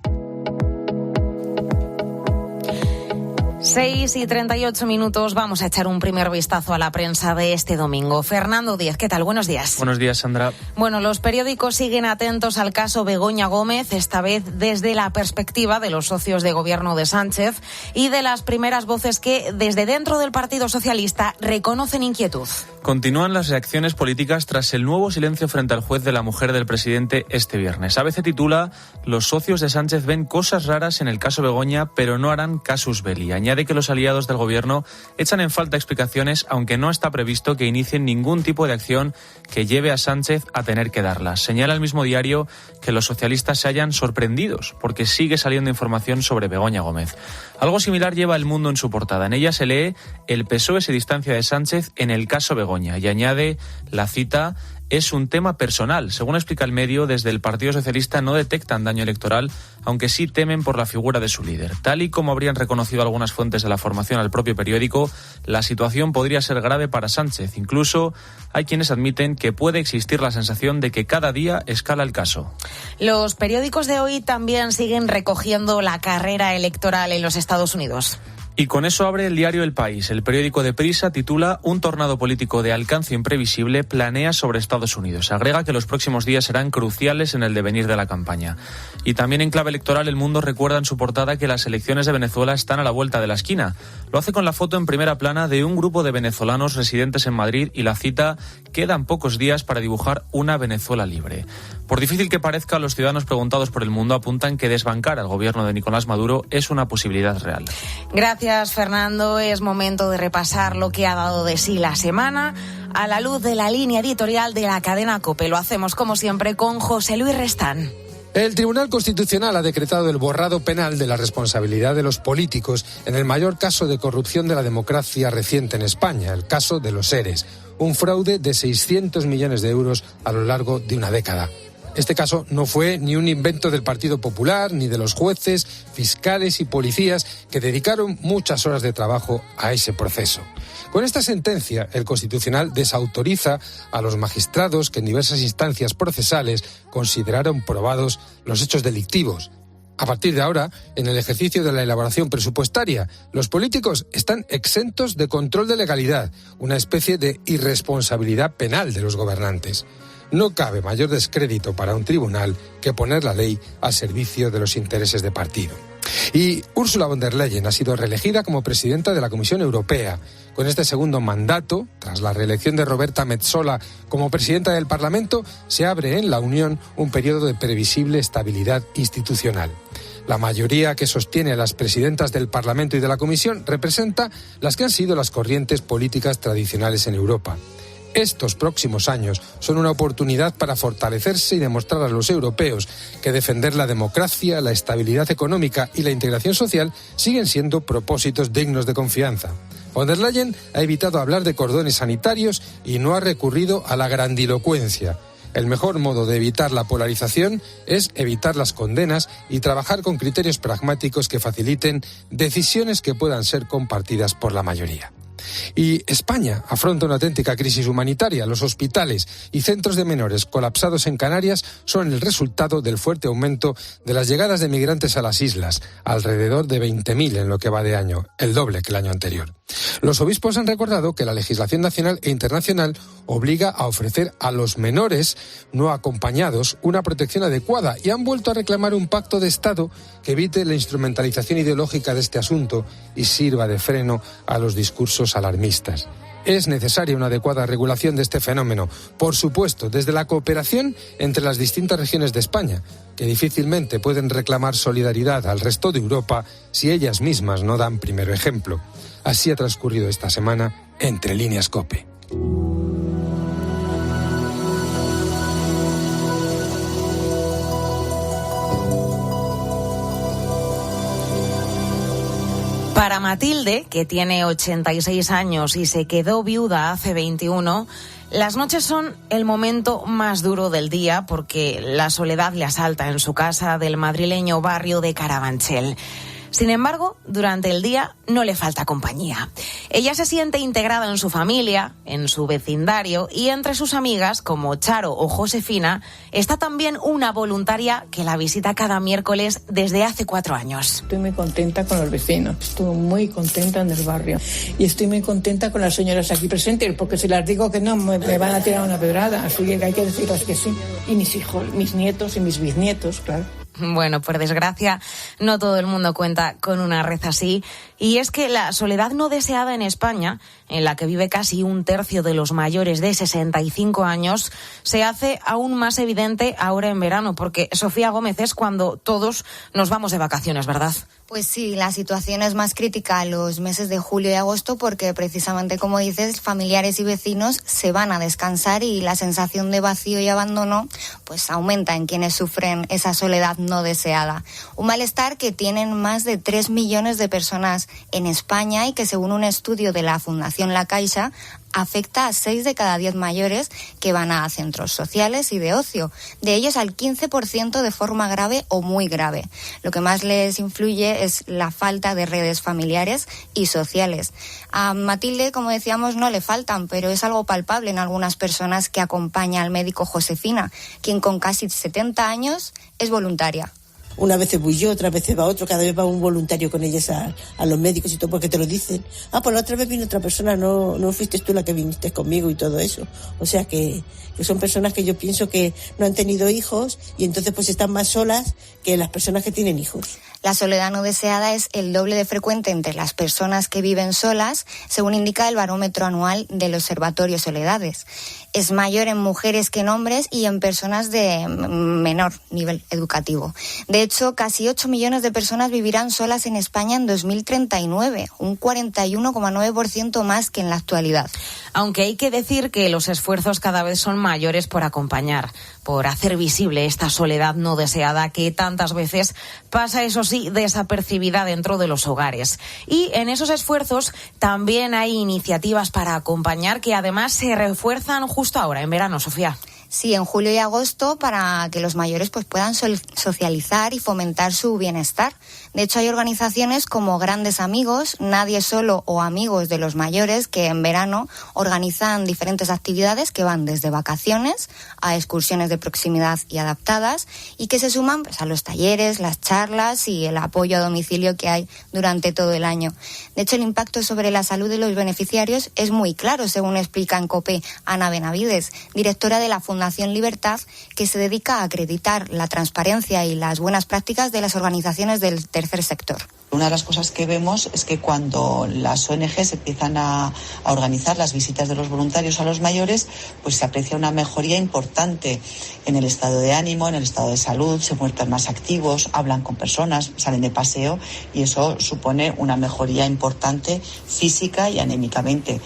6:38, vamos a echar un primer vistazo a la prensa de este domingo. Fernando Díaz, ¿qué tal? Buenos días. Buenos días, Sandra. Bueno, los periódicos siguen atentos al caso Begoña Gómez, esta vez desde la perspectiva de los socios de gobierno de Sánchez y de las primeras voces que, desde dentro del Partido Socialista, reconocen inquietud. Continúan las reacciones políticas tras el nuevo silencio frente al juez de la mujer del presidente este viernes. ABC titula: los socios de Sánchez ven cosas raras en el caso Begoña, pero no harán casus belli. Añade que los aliados del gobierno echan en falta explicaciones, aunque no está previsto que inicien ningún tipo de acción que lleve a Sánchez a tener que darlas. Señala el mismo diario que los socialistas se hallan sorprendidos porque sigue saliendo información sobre Begoña Gómez. Algo similar lleva El Mundo en su portada. En ella se lee: el PSOE se distancia de Sánchez en el caso Begoña, y añade la cita: es un tema personal. Según explica el medio, desde el Partido Socialista no detectan daño electoral, aunque sí temen por la figura de su líder. Tal y como habrían reconocido algunas fuentes de la formación al propio periódico, la situación podría ser grave para Sánchez. Incluso hay quienes admiten que puede existir la sensación de que cada día escala el caso. Los periódicos de hoy también siguen recogiendo la carrera electoral en los Estados Estados Unidos. Y con eso abre el diario El País. El periódico Deprisa titula: Un tornado político de alcance imprevisible planea sobre Estados Unidos. Agrega que los próximos días serán cruciales en el devenir de la campaña. Y también en clave electoral, El Mundo recuerda en su portada que las elecciones de Venezuela están a la vuelta de la esquina. Lo hace con la foto en primera plana de un grupo de venezolanos residentes en Madrid y la cita: quedan pocos días para dibujar una Venezuela libre. Por difícil que parezca, los ciudadanos preguntados por El Mundo apuntan que desbancar al gobierno de Nicolás Maduro es una posibilidad real. Gracias, Fernando. Es momento de repasar lo que ha dado de sí la semana a la luz de la línea editorial de la cadena COPE. Lo hacemos, como siempre, con José Luis Restán. El Tribunal Constitucional ha decretado el borrado penal de la responsabilidad de los políticos en el mayor caso de corrupción de la democracia reciente en España, el caso de los ERES, un fraude de 600 millones de euros a lo largo de una década. Este caso no fue ni un invento del Partido Popular, ni de los jueces, fiscales y policías que dedicaron muchas horas de trabajo a ese proceso. Con esta sentencia, el Constitucional desautoriza a los magistrados que en diversas instancias procesales consideraron probados los hechos delictivos. A partir de ahora, en el ejercicio de la elaboración presupuestaria, los políticos están exentos de control de legalidad, una especie de irresponsabilidad penal de los gobernantes. No cabe mayor descrédito para un tribunal que poner la ley al servicio de los intereses de partido. Y Ursula von der Leyen ha sido reelegida como presidenta de la Comisión Europea. Con este segundo mandato, tras la reelección de Roberta Metsola como presidenta del Parlamento, se abre en la Unión un periodo de previsible estabilidad institucional. La mayoría que sostiene a las presidentas del Parlamento y de la Comisión representa las que han sido las corrientes políticas tradicionales en Europa. Estos próximos años son una oportunidad para fortalecerse y demostrar a los europeos que defender la democracia, la estabilidad económica y la integración social siguen siendo propósitos dignos de confianza. Von der Leyen ha evitado hablar de cordones sanitarios y no ha recurrido a la grandilocuencia. El mejor modo de evitar la polarización es evitar las condenas y trabajar con criterios pragmáticos que faciliten decisiones que puedan ser compartidas por la mayoría. Y España afronta una auténtica crisis humanitaria. Los hospitales y centros de menores colapsados en Canarias son el resultado del fuerte aumento de las llegadas de migrantes a las islas, alrededor de 20.000 en lo que va de año, el doble que el año anterior. Los obispos han recordado que la legislación nacional e internacional obliga a ofrecer a los menores no acompañados una protección adecuada y han vuelto a reclamar un pacto de Estado que evite la instrumentalización ideológica de este asunto y sirva de freno a los discursos alarmistas. Es necesaria una adecuada regulación de este fenómeno, por supuesto, desde la cooperación entre las distintas regiones de España, que difícilmente pueden reclamar solidaridad al resto de Europa si ellas mismas no dan primero ejemplo. Así ha transcurrido esta semana Entre Líneas COPE. Para Matilde, que tiene 86 años y se quedó viuda hace 21, las noches son el momento más duro del día porque la soledad le asalta en su casa del madrileño barrio de Carabanchel. Sin embargo, durante el día no le falta compañía. Ella se siente integrada en su familia, en su vecindario y entre sus amigas, como Charo o Josefina, está también una voluntaria que la visita cada miércoles desde hace 4 años. Estoy muy contenta con los vecinos, estoy muy contenta en el barrio y estoy muy contenta con las señoras aquí presentes, porque si las digo que no me van a tirar una pedrada, así que hay que decirles que sí. Y mis hijos, mis nietos y mis bisnietos, claro. Bueno, por desgracia, no todo el mundo cuenta con una red así. Y es que la soledad no deseada en España, en la que vive casi 1/3 de los mayores de 65 años, se hace aún más evidente ahora en verano, porque Sofía Gómez, es cuando todos nos vamos de vacaciones, ¿verdad? Pues sí, la situación es más crítica los meses de julio y agosto porque precisamente, como dices, familiares y vecinos se van a descansar y la sensación de vacío y abandono pues aumenta en quienes sufren esa soledad no deseada. Un malestar que tienen más de 3 millones de personas en España y que, según un estudio de la Fundación La Caixa, afecta a 6 de cada 10 mayores que van a centros sociales y de ocio, de ellos al 15% de forma grave o muy grave. Lo que más les influye es la falta de redes familiares y sociales. A Matilde, como decíamos, no le faltan, pero es algo palpable en algunas personas que acompaña al médico Josefina, quien con casi 70 años es voluntaria. Una vez voy yo, otras veces va otro, cada vez va un voluntario con ellas a los médicos y todo, porque te lo dicen. Pues la otra vez vino otra persona, no fuiste tú la que viniste conmigo y todo eso. O sea que son personas que yo pienso que no han tenido hijos y entonces pues están más solas que las personas que tienen hijos. La soledad no deseada es el doble de frecuente entre las personas que viven solas, según indica el barómetro anual del Observatorio Soledades. Es mayor en mujeres que en hombres y en personas de menor nivel educativo. De hecho, casi 8 millones de personas vivirán solas en España en 2039, un 41,9% más que en la actualidad. Aunque hay que decir que los esfuerzos cada vez son mayores por acompañar, por hacer visible esta soledad no deseada que tantas veces pasa, eso sí, desapercibida dentro de los hogares. Y en esos esfuerzos también hay iniciativas para acompañar que además se refuerzan justo ahora, en verano, Sofía. Sí, en julio y agosto, para que los mayores pues puedan socializar y fomentar su bienestar. De hecho, hay organizaciones como Grandes Amigos, Nadie Solo o Amigos de los Mayores que en verano organizan diferentes actividades que van desde vacaciones a excursiones de proximidad y adaptadas y que se suman pues a los talleres, las charlas y el apoyo a domicilio que hay durante todo el año. De hecho, el impacto sobre la salud de los beneficiarios es muy claro, según explica en COPE Ana Benavides, directora de la Fundación Libertad, que se dedica a acreditar la transparencia y las buenas prácticas de las organizaciones del tercer sector. Una de las cosas que vemos es que cuando las ONGs empiezan a organizar las visitas de los voluntarios a los mayores, pues se aprecia una mejoría importante en el estado de ánimo, en el estado de salud, se muestran más activos, hablan con personas, salen de paseo y eso supone una mejoría importante física y anímicamente.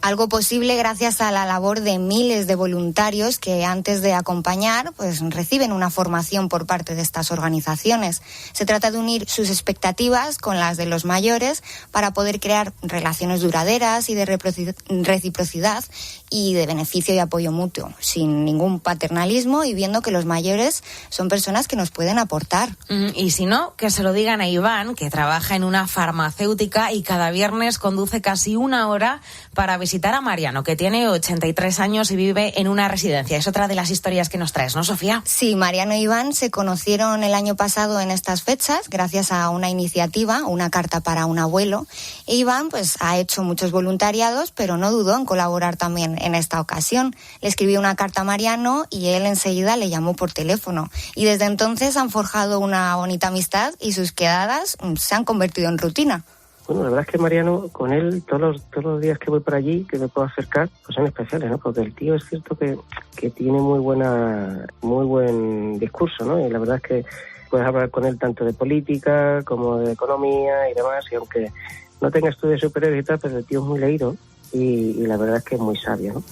Algo posible gracias a la labor de miles de voluntarios que antes de acompañar pues reciben una formación por parte de estas organizaciones. Se trata de unir sus expectativas con las de los mayores para poder crear relaciones duraderas y de reciprocidad y de beneficio y apoyo mutuo, sin ningún paternalismo y viendo que los mayores son personas que nos pueden aportar. Y si no, que se lo digan a Iván, que trabaja en una farmacéutica y cada viernes conduce casi una hora para visitar a Mariano, que tiene 83 años y vive en una residencia. Es otra de las historias que nos traes, ¿no, Sofía? Sí, Mariano e Iván se conocieron el año pasado en estas fechas gracias a una iniciativa, una carta para un abuelo. E Iván pues ha hecho muchos voluntariados, pero no dudó en colaborar también en esta ocasión. Le escribió una carta a Mariano y él enseguida le llamó por teléfono. Y desde entonces han forjado una bonita amistad y sus quedadas se han convertido en rutina. Bueno, la verdad es que Mariano, con él, todos los días que voy por allí, que me puedo acercar, pues son especiales, ¿no? Porque el tío es cierto que tiene muy buen discurso, ¿no? Y la verdad es que puedes hablar con él tanto de política como de economía y demás, y aunque no tenga estudios superiores y tal, pero el tío es muy leído y la verdad es que es muy sabio, ¿no?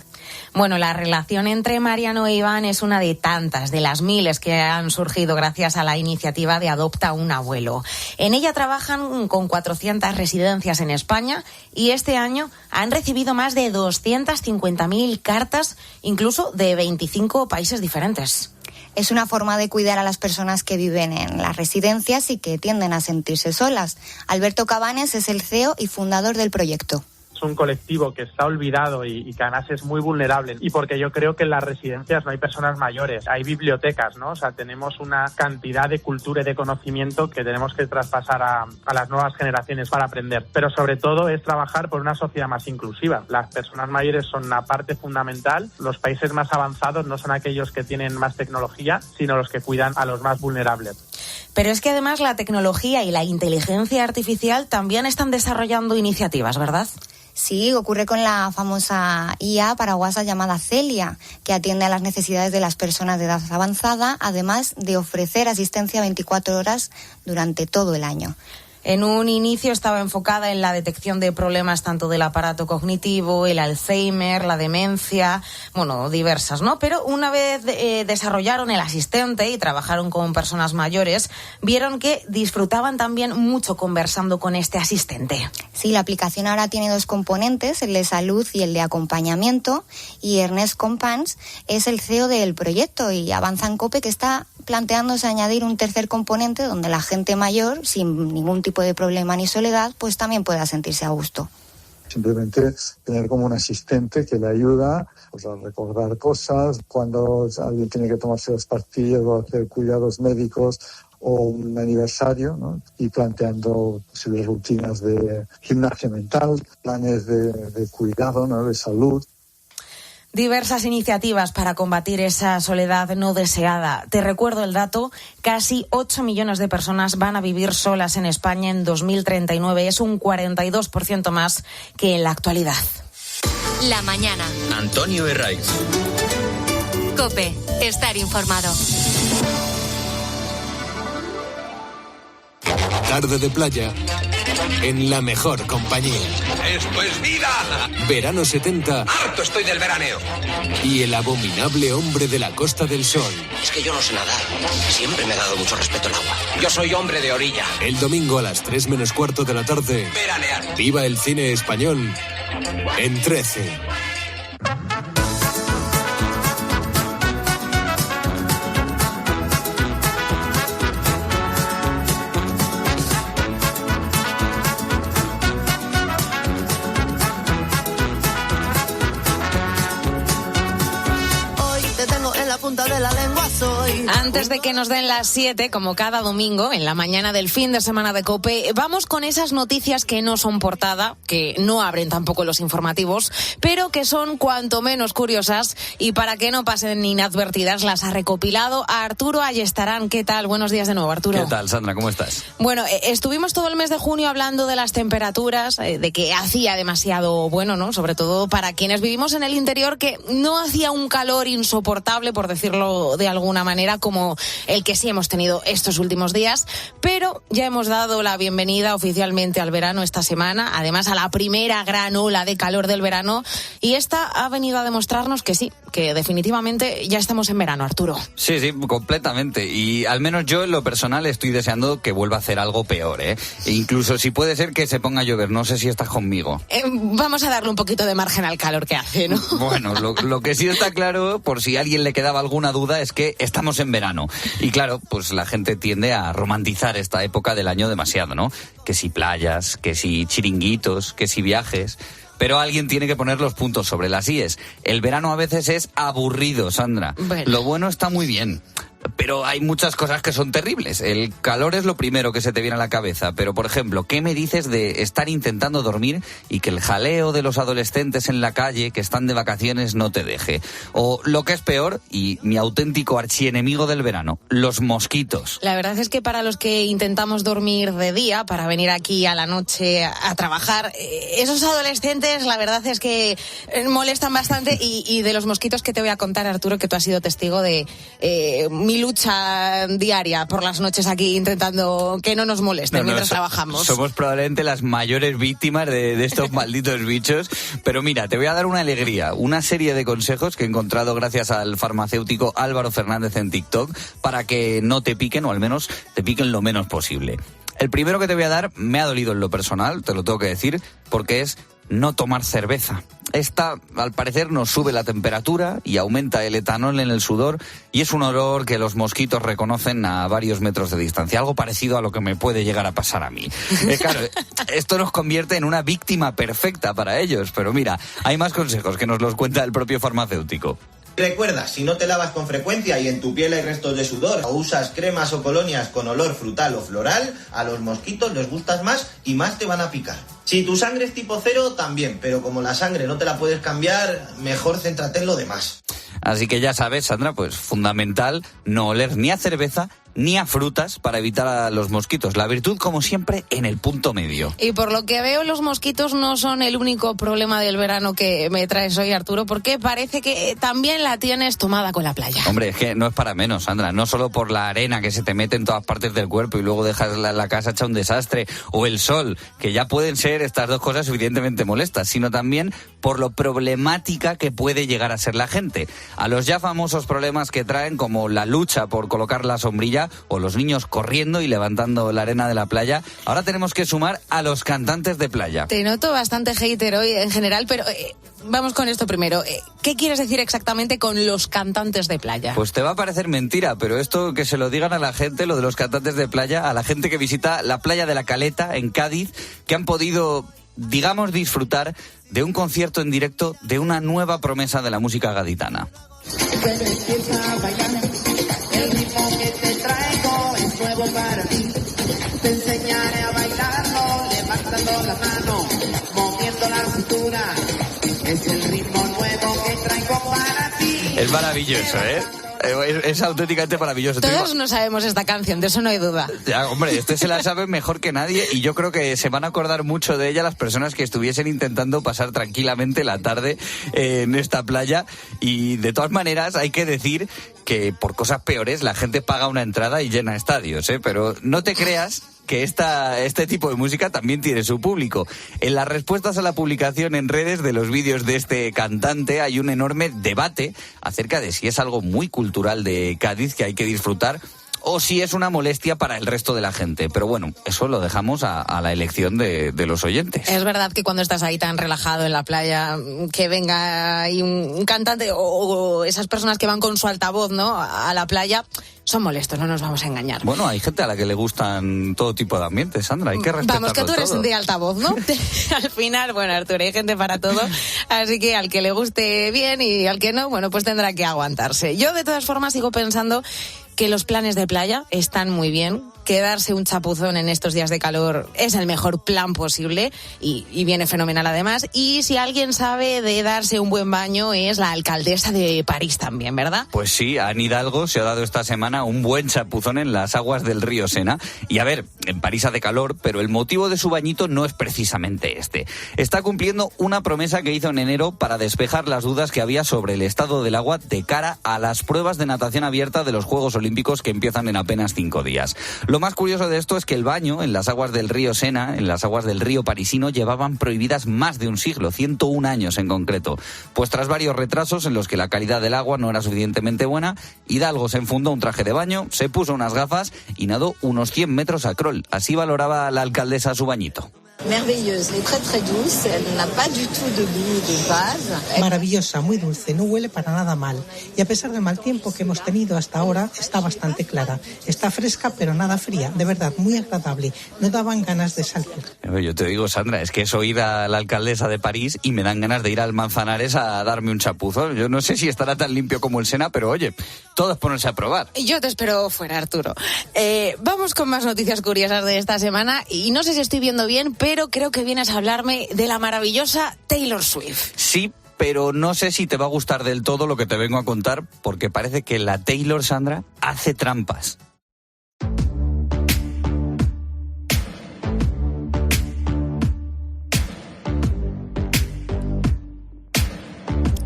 Bueno, la relación entre Mariano e Iván es una de tantas, de las miles que han surgido gracias a la iniciativa de Adopta un Abuelo. En ella trabajan con 400 residencias en España y este año han recibido más de 250.000 cartas, incluso de 25 países diferentes. Es una forma de cuidar a las personas que viven en las residencias y que tienden a sentirse solas. Alberto Cabanes es el CEO y fundador del proyecto. Es un colectivo que está olvidado y que además es muy vulnerable. Y porque yo creo que en las residencias no hay personas mayores, hay bibliotecas, ¿no? O sea, tenemos una cantidad de cultura y de conocimiento que tenemos que traspasar a las nuevas generaciones para aprender. Pero sobre todo es trabajar por una sociedad más inclusiva. Las personas mayores son una parte fundamental. Los países más avanzados no son aquellos que tienen más tecnología, sino los que cuidan a los más vulnerables. Pero es que además la tecnología y la inteligencia artificial también están desarrollando iniciativas, ¿verdad? Sí, ocurre con la famosa IA para WhatsApp llamada Celia, que atiende a las necesidades de las personas de edad avanzada, además de ofrecer asistencia 24 horas durante todo el año. En un inicio estaba enfocada en la detección de problemas tanto del aparato cognitivo, el Alzheimer, la demencia, bueno, diversas, ¿no? Pero una vez desarrollaron el asistente y trabajaron con personas mayores, vieron que disfrutaban también mucho conversando con este asistente. Sí, la aplicación ahora tiene 2 componentes, el de salud y el de acompañamiento, y Ernest Compans es el CEO del proyecto y avanza en COPE que está planteándose añadir un tercer componente donde la gente mayor, sin ningún tipo de problema ni soledad, pues también pueda sentirse a gusto. Simplemente tener como un asistente que le ayuda pues, a recordar cosas, cuando alguien tiene que tomarse las pastillas o hacer cuidados médicos o un aniversario, ¿no? Y planteando posibles rutinas de gimnasia mental, planes de cuidado, ¿no? De salud. Diversas iniciativas para combatir esa soledad no deseada. Te recuerdo el dato, casi 8 millones de personas van a vivir solas en España en 2039. Es un 42% más que en la actualidad. La mañana. Antonio Herraiz. COPE. Estar informado. Tarde de playa en la mejor compañía. ¡Esto es vida! Verano 70 ¡Harto estoy del veraneo! y el abominable hombre de la Costa del Sol. Es que yo no sé nadar. Siempre me ha dado mucho respeto el agua. Yo soy hombre de orilla. El domingo a las 3 menos cuarto de la tarde. Veranear. Viva el cine español en 13. De la lengua soy. Antes de que nos den las 7, como cada domingo, en la mañana del fin de semana de COPE, vamos con esas noticias que no son portada, que no abren tampoco los informativos, pero que son cuanto menos curiosas y para que no pasen inadvertidas las ha recopilado Arturo Ayestarán. ¿Qué tal? Buenos días de nuevo, Arturo. ¿Qué tal, Sandra? ¿Cómo estás? Bueno, estuvimos todo el mes de junio hablando de las temperaturas, de que hacía demasiado bueno, ¿no? Sobre todo para quienes vivimos en el interior, que no hacía un calor insoportable, por decirlo de alguna manera, como el que sí hemos tenido estos últimos días, pero ya hemos dado la bienvenida oficialmente al verano esta semana, además a la primera gran ola de calor del verano, y esta ha venido a demostrarnos que sí, que definitivamente ya estamos en verano, Arturo. Sí, completamente, y al menos yo en lo personal estoy deseando que vuelva a hacer algo peor, ¿eh? E incluso si puede ser que se ponga a llover, no sé si estás conmigo. Vamos a darle un poquito de margen al calor que hace, ¿no? Bueno, lo que sí está claro, por si a alguien le quedaba alguna duda, es que estamos en verano. Y claro, pues la gente tiende a romantizar esta época del año demasiado, ¿no? Que si playas, que si chiringuitos, que si viajes. Pero alguien tiene que poner los puntos sobre las íes. El verano a veces es aburrido, Sandra. Bueno. Lo bueno está muy bien, pero hay muchas cosas que son terribles. El calor es lo primero que se te viene a la cabeza, pero por ejemplo, ¿qué me dices de estar intentando dormir y que el jaleo de los adolescentes en la calle que están de vacaciones no te deje? O lo que es peor, y mi auténtico archienemigo del verano, los mosquitos. La verdad es que para los que intentamos dormir de día, para venir aquí a la noche a trabajar, esos adolescentes la verdad es que molestan bastante, y de los mosquitos que te voy a contar, Arturo, que tú has sido testigo de mi lucha diaria por las noches aquí intentando que no nos molesten mientras trabajamos. Somos probablemente las mayores víctimas de estos malditos bichos, pero mira, te voy a dar una alegría, una serie de consejos que he encontrado gracias al farmacéutico Álvaro Fernández en TikTok para que no te piquen, o al menos te piquen lo menos posible. El primero que te voy a dar me ha dolido en lo personal, te lo tengo que decir, porque es no tomar cerveza. Esta, al parecer, nos sube la temperatura y aumenta el etanol en el sudor, y es un olor que los mosquitos reconocen a varios metros de distancia, algo parecido a lo que me puede llegar a pasar a mí. Claro, esto nos convierte en una víctima perfecta para ellos, pero mira, hay más consejos que nos los cuenta el propio farmacéutico. Recuerda, si no te lavas con frecuencia y en tu piel hay restos de sudor, o usas cremas o colonias con olor frutal o floral, a los mosquitos les gustas más y más te van a picar. Si tu sangre es tipo 0, también, pero como la sangre no te la puedes cambiar, mejor céntrate en lo demás. Así que ya sabes, Sandra, pues fundamental no oler ni a cerveza ni a frutas para evitar a los mosquitos. La virtud, como siempre, en el punto medio. Y por lo que veo, los mosquitos no son el único problema del verano que me traes hoy, Arturo, porque parece que también la tienes tomada con la playa. Hombre, es que no es para menos, Sandra. No solo por la arena que se te mete en todas partes del cuerpo y luego dejas la casa hecha un desastre, o el sol, que ya pueden ser estas dos cosas evidentemente molestas, sino también por lo problemática que puede llegar a ser la gente. A los ya famosos problemas que traen, como la lucha por colocar la sombrilla o los niños corriendo y levantando la arena de la playa, ahora tenemos que sumar a los cantantes de playa. Te noto bastante hater hoy en general, pero vamos con esto primero. ¿Qué quieres decir exactamente con los cantantes de playa? Pues te va a parecer mentira, pero esto que se lo digan a la gente, lo de los cantantes de playa, a la gente que visita la playa de La Caleta en Cádiz, que han podido, digamos, disfrutar de un concierto en directo de una nueva promesa de la música gaditana. El ritmo que te traigo es nuevo para cintura. Es el ritmo nuevo que traigo para ti. Es maravilloso, ¿eh? Es auténticamente maravilloso. Todos no sabemos esta canción, de eso no hay duda. Ya, hombre, este se la sabe mejor que nadie y yo creo que se van a acordar mucho de ella las personas que estuviesen intentando pasar tranquilamente la tarde en esta playa. Y de todas maneras hay que decir que por cosas peores la gente paga una entrada y llena estadios, ¿eh? Pero no te creas que este tipo de música también tiene su público. En las respuestas a la publicación en redes de los vídeos de este cantante hay un enorme debate acerca de si es algo muy cultural de Cádiz que hay que disfrutar o si es una molestia para el resto de la gente. Pero bueno, eso lo dejamos a la elección de los oyentes. Es verdad que cuando estás ahí tan relajado en la playa, que venga ahí un cantante o esas personas que van con su altavoz, ¿no?, a la playa, son molestos, no nos vamos a engañar. Bueno, hay gente a la que le gustan todo tipo de ambientes, Sandra, hay que respetarlo. Vamos, que tú eres todo. de altavoz, ¿no? Al final, bueno, Arturo, hay gente para todo, así que al que le guste bien y al que no, bueno, pues tendrá que aguantarse. Yo, de todas formas, sigo pensando que los planes de playa están muy bien, quedarse un chapuzón en estos días de calor es el mejor plan posible y viene fenomenal además. Y si alguien sabe de darse un buen baño es la alcaldesa de París también, ¿verdad? Pues sí, a Anne Hidalgo se ha dado esta semana un buen chapuzón en las aguas del río Sena. Y a ver, en París hace calor, pero el motivo de su bañito no es precisamente este. Está cumpliendo una promesa que hizo en enero para despejar las dudas que había sobre el estado del agua de cara a las pruebas de natación abierta de los Juegos Olímpicos que empiezan en apenas 5 días. Lo más curioso de esto es que el baño en las aguas del río Sena, en las aguas del río parisino, llevaban prohibidas más de un siglo, 101 años en concreto. Pues tras varios retrasos en los que la calidad del agua no era suficientemente buena, Hidalgo se enfundó un traje de baño, se puso unas gafas y nadó unos 100 metros a crawl. Así valoraba la alcaldesa su bañito. Merveilleuse, est très très douce, elle n'a pas du tout de goût de base. Maravillosa, muy dulce, no huele para nada mal. Y a pesar del mal tiempo que hemos tenido hasta ahora, está bastante clara. Está fresca, pero nada fría. De verdad, muy agradable. No daban ganas de salir. Yo te digo, Sandra, es que es oír a la alcaldesa de París y me dan ganas de ir al Manzanares a darme un chapuzón. Yo no sé si estará tan limpio como el Sena, pero oye, todo es ponerse a probar. Yo te espero fuera, Arturo. Vamos con más noticias curiosas de esta semana y no sé si estoy viendo bien, pero creo que vienes a hablarme de la maravillosa Taylor Swift. Sí, pero no sé si te va a gustar del todo lo que te vengo a contar, porque parece que la Taylor, Sandra, hace trampas.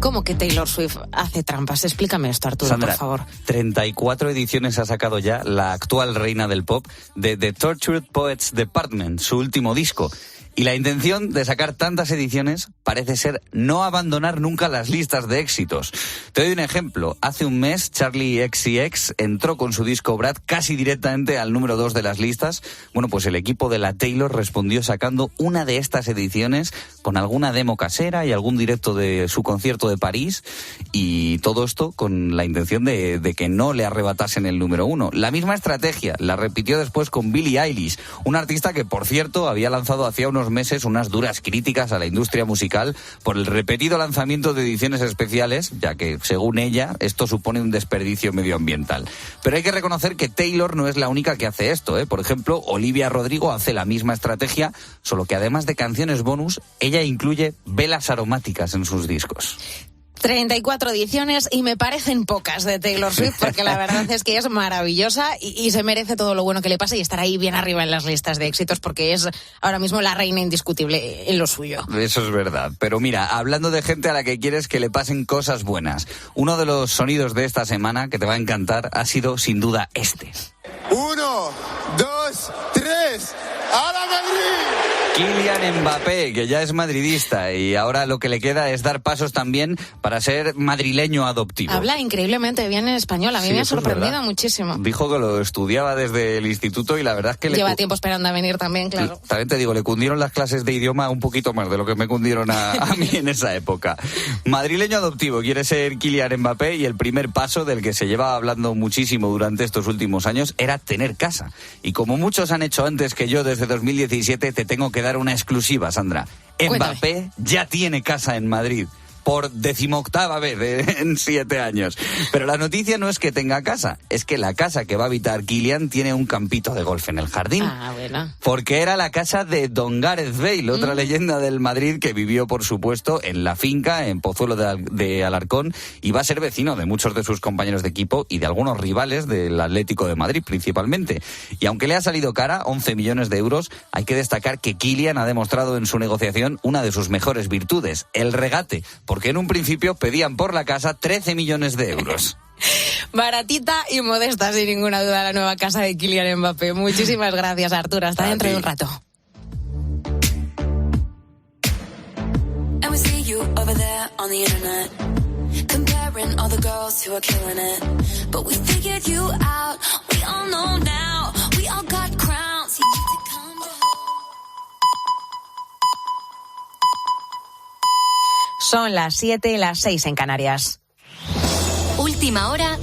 ¿Cómo que Taylor Swift hace trampas? Explícame esto, Arturo, Sandra, por favor. 34 ediciones ha sacado ya la actual reina del pop de The Tortured Poets Department, su último disco. Y la intención de sacar tantas ediciones parece ser no abandonar nunca las listas de éxitos. Te doy un ejemplo. Hace un mes, Charli XCX entró con su disco Brad casi directamente al número 2 de las listas. Bueno, pues el equipo de la Taylor respondió sacando una de estas ediciones con alguna demo casera y algún directo de su concierto de París. Y todo esto con la intención de que no le arrebatasen el número 1. La misma estrategia la repitió después con Billie Eilish, una artista que, por cierto, había lanzado hacía unos meses unas duras críticas a la industria musical por el repetido lanzamiento de ediciones especiales, ya que, según ella, esto supone un desperdicio medioambiental. Pero hay que reconocer que Taylor no es la única que hace esto, ¿eh? Por ejemplo, Olivia Rodrigo hace la misma estrategia, solo que además de canciones bonus, ella incluye velas aromáticas en sus discos. 34 ediciones y me parecen pocas de Taylor Swift, porque la verdad es que es maravillosa y se merece todo lo bueno que le pasa y estar ahí bien arriba en las listas de éxitos, porque es ahora mismo la reina indiscutible en lo suyo. Eso es verdad. Pero mira, hablando de gente a la que quieres que le pasen cosas buenas, uno de los sonidos de esta semana que te va a encantar ha sido sin duda este. 1, 2, 3, ¡a la Madrid! Kylian Mbappé, que ya es madridista y ahora lo que le queda es dar pasos también para ser madrileño adoptivo. Habla increíblemente bien en español, a mí me ha sorprendido muchísimo. Dijo que lo estudiaba desde el instituto y la verdad es que lleva tiempo esperando a venir también, claro. También te digo, le cundieron las clases de idioma un poquito más de lo que me cundieron a mí en esa época. Madrileño adoptivo quiere ser Kylian Mbappé y el primer paso del que se llevaba hablando muchísimo durante estos últimos años era tener casa. Y como muchos han hecho antes que yo desde 2017, te tengo que dar una exclusiva, Sandra. Cuéntame. Mbappé ya tiene casa en Madrid. por 18ª vez en 7 años. Pero la noticia no es que tenga casa, es que la casa que va a habitar Kylian tiene un campito de golf en el jardín. Ah, bueno. Porque era la casa de don Gareth Bale, otra leyenda del Madrid que vivió, por supuesto, en la finca, en Pozuelo de Alarcón, y va a ser vecino de muchos de sus compañeros de equipo y de algunos rivales del Atlético de Madrid, principalmente. Y aunque le ha salido cara, 11 millones de euros, hay que destacar que Kylian ha demostrado en su negociación una de sus mejores virtudes, el regate, porque en un principio pedían por la casa 13 millones de euros. Baratita y modesta, sin ninguna duda, la nueva casa de Kylian Mbappé. Muchísimas gracias, Arturo. Hasta dentro de un rato. Son las 7, las 6 en Canarias. Última hora.